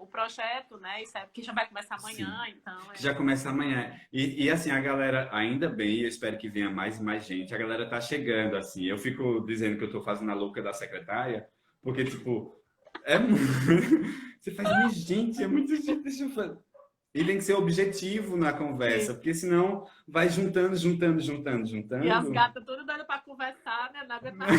o projeto, né? Isso é porque já vai começar amanhã, Sim. então. Já começa amanhã. E assim, a galera, ainda bem, eu espero que venha mais e mais gente. A galera tá chegando, assim. Eu fico dizendo que eu tô fazendo a louca da secretária, porque, tipo, é muito... Você faz, mas, gente, é muito gente, deixa eu fazer. E tem que ser objetivo na conversa, porque senão vai juntando. E as gatas tudo dando pra conversar, né? Nada nada.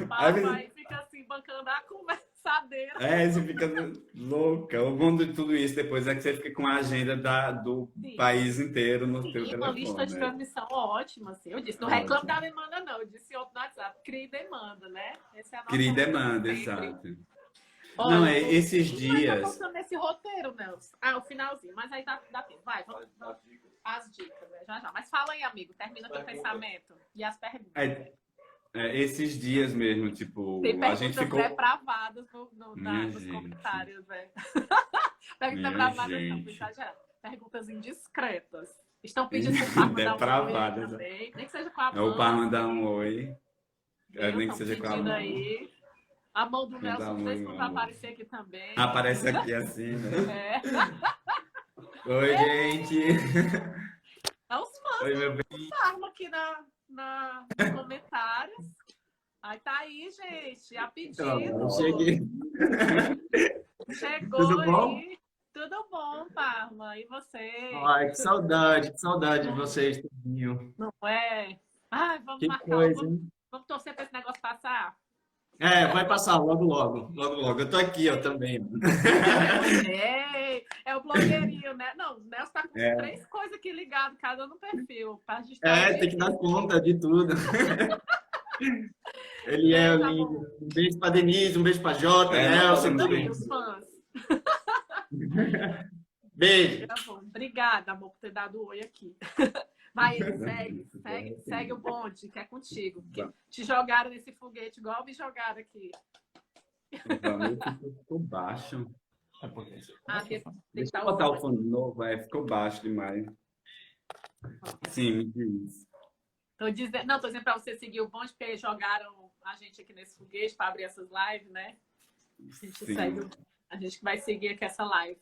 Papai fica assim, bancando a conversadeira. Você fica louca. O bom de tudo isso depois é que você fica com a agenda do Sim. país inteiro no Sim, teu e telefone. uma lista de transmissão ótima, assim. Eu disse, não Ótimo. reclame da demanda, não. Eu disse ontem no WhatsApp, crie demanda, né? Essa é a nossa Crie meta demanda, sempre. exato. Olha, Não, esses Mas dias... tá faltando esse roteiro, Nelson. O finalzinho. Mas aí dá tempo. Vai, vamos. As dicas, né? Já. Mas fala aí, amigo. Termina teu pensamento. E as perguntas. Esses dias mesmo, tipo, Tem a perguntas gente ficou... depravadas Minha nos gente. comentários, velho. Perguntas Minha depravadas não, gente. exagerado. Perguntas indiscretas. Estão pedindo pro Parma dar um oi Depravadas. também. Nem que seja com a É mão. o Parma dar um oi. Viu? Nem que Tão seja com a pedindo mão. aí. A mão do Dá Nelson, um não sei se oi, não meu vai amor. aparecer aqui também. Aparece aqui assim, né? É. Oi, gente. É os fãs Oi, meu bem. do Parma aqui nos comentários. Aí tá aí, gente. A pedido. Eu cheguei. Chegou Tudo bom? aí. Tudo bom, Parma. E você? Ai, que saudade de vocês, tudinho. Não é? Ai, vamos Que marcar. coisa, hein? Vamos torcer para esse negócio passar? Vai passar logo. Eu tô aqui, eu também. É o blogueirinho, né? Não, o Nelson tá com 3 coisas aqui ligadas, cada um no perfil. Pra gente Tem que dar conta de tudo. Ele é Tá lindo. bom. Um beijo pra Denise, um beijo pra Jota, Nelson, tudo Também, bem. os fãs. Beijo. Tá bom. Obrigada, amor, por ter dado oi aqui. Vai, segue o bonde, que é contigo. Porque te jogaram nesse foguete, igual me jogaram aqui. O valor ficou baixo. Deixa eu botar o fone novo, ficou baixo demais. Sim, me diz. Tô dizendo pra você seguir o bonde, porque jogaram a gente aqui nesse foguete para abrir essas lives, né? A gente vai seguir aqui essa live.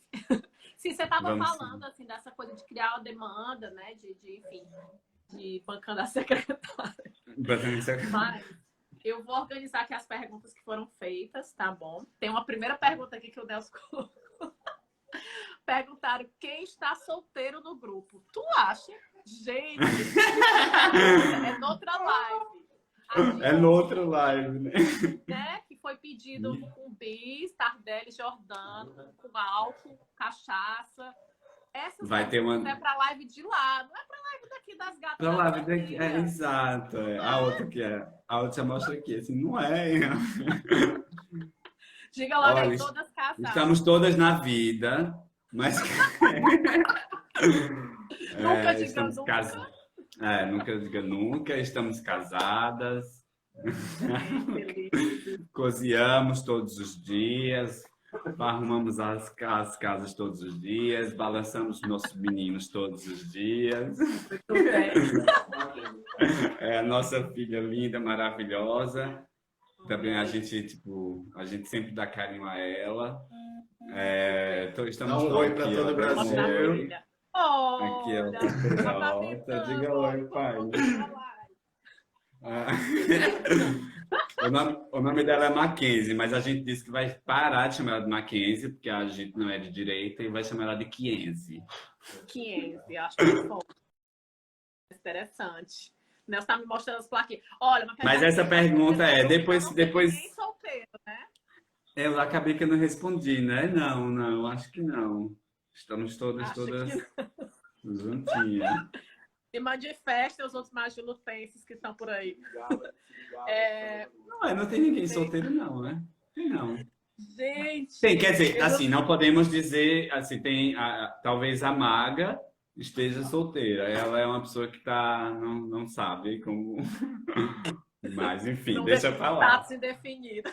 Sim, você estava falando assim, dessa coisa de criar uma demanda, né? Enfim, de bancando a secretária. Mas eu vou organizar aqui as perguntas que foram feitas, tá bom? Tem uma primeira pergunta aqui que o Nelson colocou. Perguntaram quem está solteiro no grupo. Tu acha? Gente, é noutra live. É no outro live, né? Que foi pedido com bis, Tardelli, Jordano, com álcool, cachaça. Essas vai ter uma... é pra live de lá, não é pra live daqui das gatas. Pra live daqui, exato. A outra que é. A outra você mostra aqui, assim, não é. Diga logo aí, todas casadas. Estamos todas na vida, mas... Nunca diga nunca. Nunca diga nunca, estamos casadas. Cozinhamos todos os dias, arrumamos as casas todos os dias, balançamos nossos meninos todos os dias. É a nossa filha linda, maravilhosa. Também a gente sempre dá carinho a ela. Estamos Dá um oi para todo o Brasil. Aqui é o Jota. Diga oi, pai. O nome dela é Mackenzie, mas a gente disse que vai parar de chamar ela de Mackenzie, porque a gente não é de direita, e vai chamar ela de Kienzie. Kienzie, acho que é bom. Interessante. Nelson tá me mostrando as plaquinhas. Olha, mas essa pergunta depois... Ninguém solteiro, né? Eu acabei que eu não respondi, né? Não, acho que não. Estamos todas juntinhas. E manifesta os outros magilutenses que estão por aí. Não tem ninguém solteiro, não, né? Tem não. Gente! Tem, quer dizer, assim, não podemos dizer, assim, talvez a Maga esteja solteira. Ela é uma pessoa que não sabe como... Mas, enfim, não deixa pra lá. Status indefinido.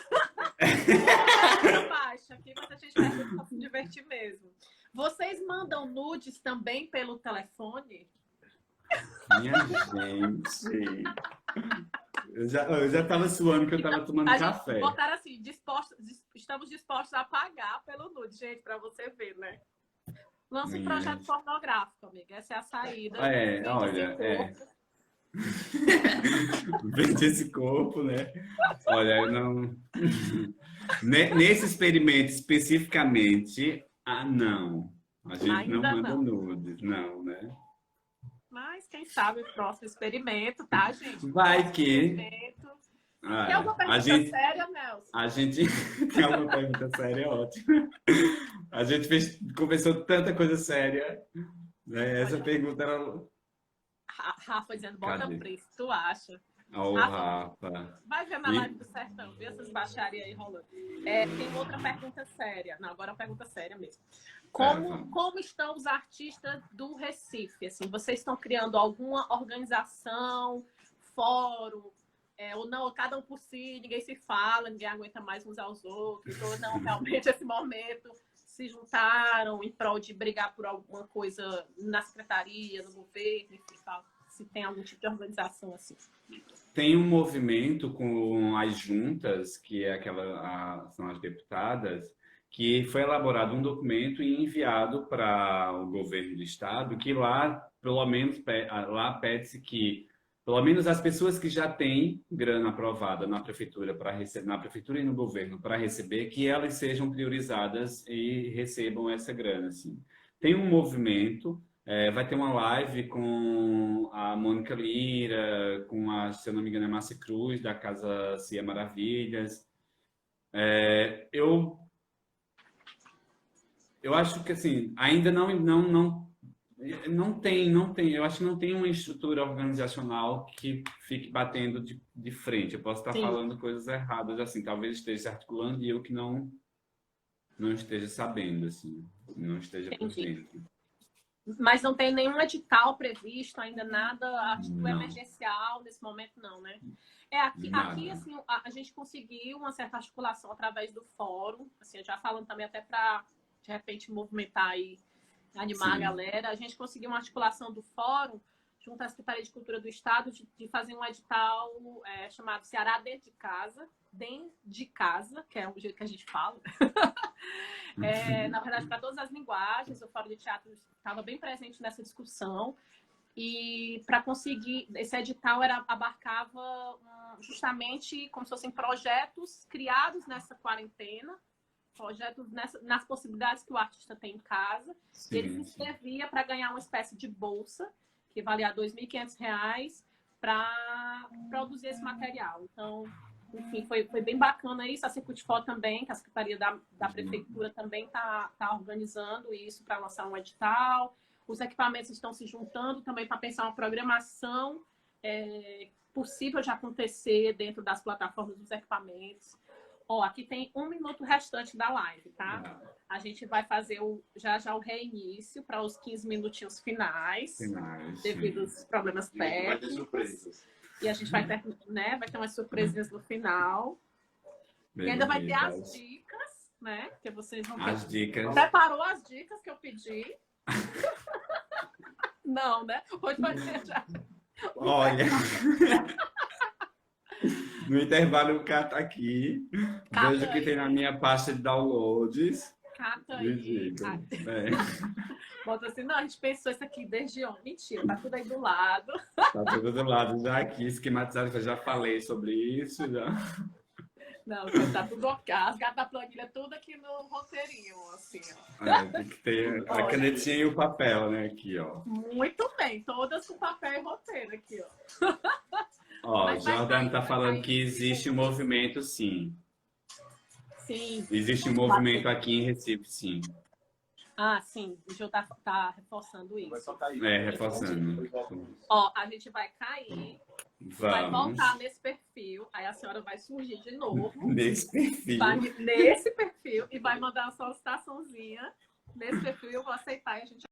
Baixa aqui, mas a gente pergunta pra se divertir mesmo. Vocês mandam nudes também pelo telefone? Minha gente... Eu já tava suando que eu tava tomando café. Botaram assim, estamos dispostos a pagar pelo nude, gente, pra você ver, né? Lança um projeto pornográfico, amiga. Essa é a saída. Vende esse corpo, né? Olha, não... Nesse experimento especificamente, não. A gente ainda não manda nudes, não, né? Mas quem sabe o próximo experimento, tá, gente? Vai que... Tem alguma pergunta séria, Nelson? A gente... Tem alguma pergunta séria, ótimo. A gente conversou tanta coisa séria. Né? Essa pergunta era... Rafa dizendo, bota preço, tu acha? Rafa. Vai ver na live do Sertão, vê essas baixarias aí rolando. Tem outra pergunta séria. Não, agora é uma pergunta séria mesmo. Como estão os artistas do Recife? Assim, vocês estão criando alguma organização, fórum, ou não, cada um por si, ninguém se fala, ninguém aguenta mais uns aos outros, ou não, realmente esse momento se juntaram em prol de brigar por alguma coisa na secretaria, no governo, enfim, se tem algum tipo de organização assim. Tem um movimento com as juntas, que é são as deputadas, que foi elaborado um documento e enviado para o governo do estado, que lá, pelo menos, pede-se que, pelo menos as pessoas que já têm grana aprovada na prefeitura na prefeitura e no governo para receber, que elas sejam priorizadas e recebam essa grana. Assim. Tem um movimento, vai ter uma live com a Mônica Lira, com se eu não me engano, a Márcia Cruz, da Casa Cia Maravilhas. Eu acho que assim, ainda não tem, eu acho que não tem uma estrutura organizacional que fique batendo de frente. Eu posso estar falando coisas erradas, assim, talvez esteja se articulando e eu que não esteja sabendo, assim, não esteja por dentro. Mas não tem nenhum edital previsto, ainda nada emergencial nesse momento, não, né? Aqui assim, a gente conseguiu uma certa articulação através do fórum, assim, já falando também até para, de repente, movimentar e animar a galera. A gente conseguiu uma articulação do fórum junto à Secretaria de Cultura do Estado de fazer um edital chamado Ceará Dentro de Casa, que é o jeito que a gente fala. Na verdade, para todas as linguagens, o Fórum de Teatro estava bem presente nessa discussão. E para conseguir, esse edital abarcava justamente como se fossem projetos criados nessa quarentena, projetos nas possibilidades que o artista tem em casa. Sim, ele se inscrevia para ganhar uma espécie de bolsa, que valia R$ 2.500, para produzir esse material. Então, enfim, foi bem bacana isso. A Circuitfó também, que a Secretaria da Prefeitura também está organizando isso para lançar um edital. Os equipamentos estão se juntando também para pensar uma programação possível de acontecer dentro das plataformas dos equipamentos. Aqui tem 1 minuto restante da live, tá? A gente vai fazer já o reinício para os 15 minutinhos finais devido aos problemas técnicos. E a gente vai ter umas surpresinhas no final. E ainda vai ter as dicas, né? Que vocês vão ter. As dicas. Preparou as dicas que eu pedi? Não, né? Hoje vai ter já. Olha. No intervalo eu cato aqui. Vejo o que tem na minha pasta de downloads. Cata aí. Bota assim, não, a gente pensou isso aqui desde ontem. Mentira, tá tudo aí do lado. Tá tudo do lado já aqui, esquematizado, que eu já falei sobre isso. Já. Não, tá tudo ok. As gatas da planilha, tudo aqui no roteirinho, assim, ó. Tem que ter a canetinha e o papel, né? Aqui, ó. Muito bem, todas com papel e roteiro aqui, ó. Ó, Mas vai Jordana cair, tá vai falando cair. que existe um movimento, sim. Sim. Existe um movimento aqui em Recife, sim. Ah, sim. O Gil tá reforçando isso. Reforçando. Ó, a gente vai cair, vai Vamos. voltar nesse perfil, aí a senhora vai surgir de novo. Nesse perfil. Nesse perfil e vai mandar uma solicitaçãozinha nesse perfil, eu vou aceitar e a gente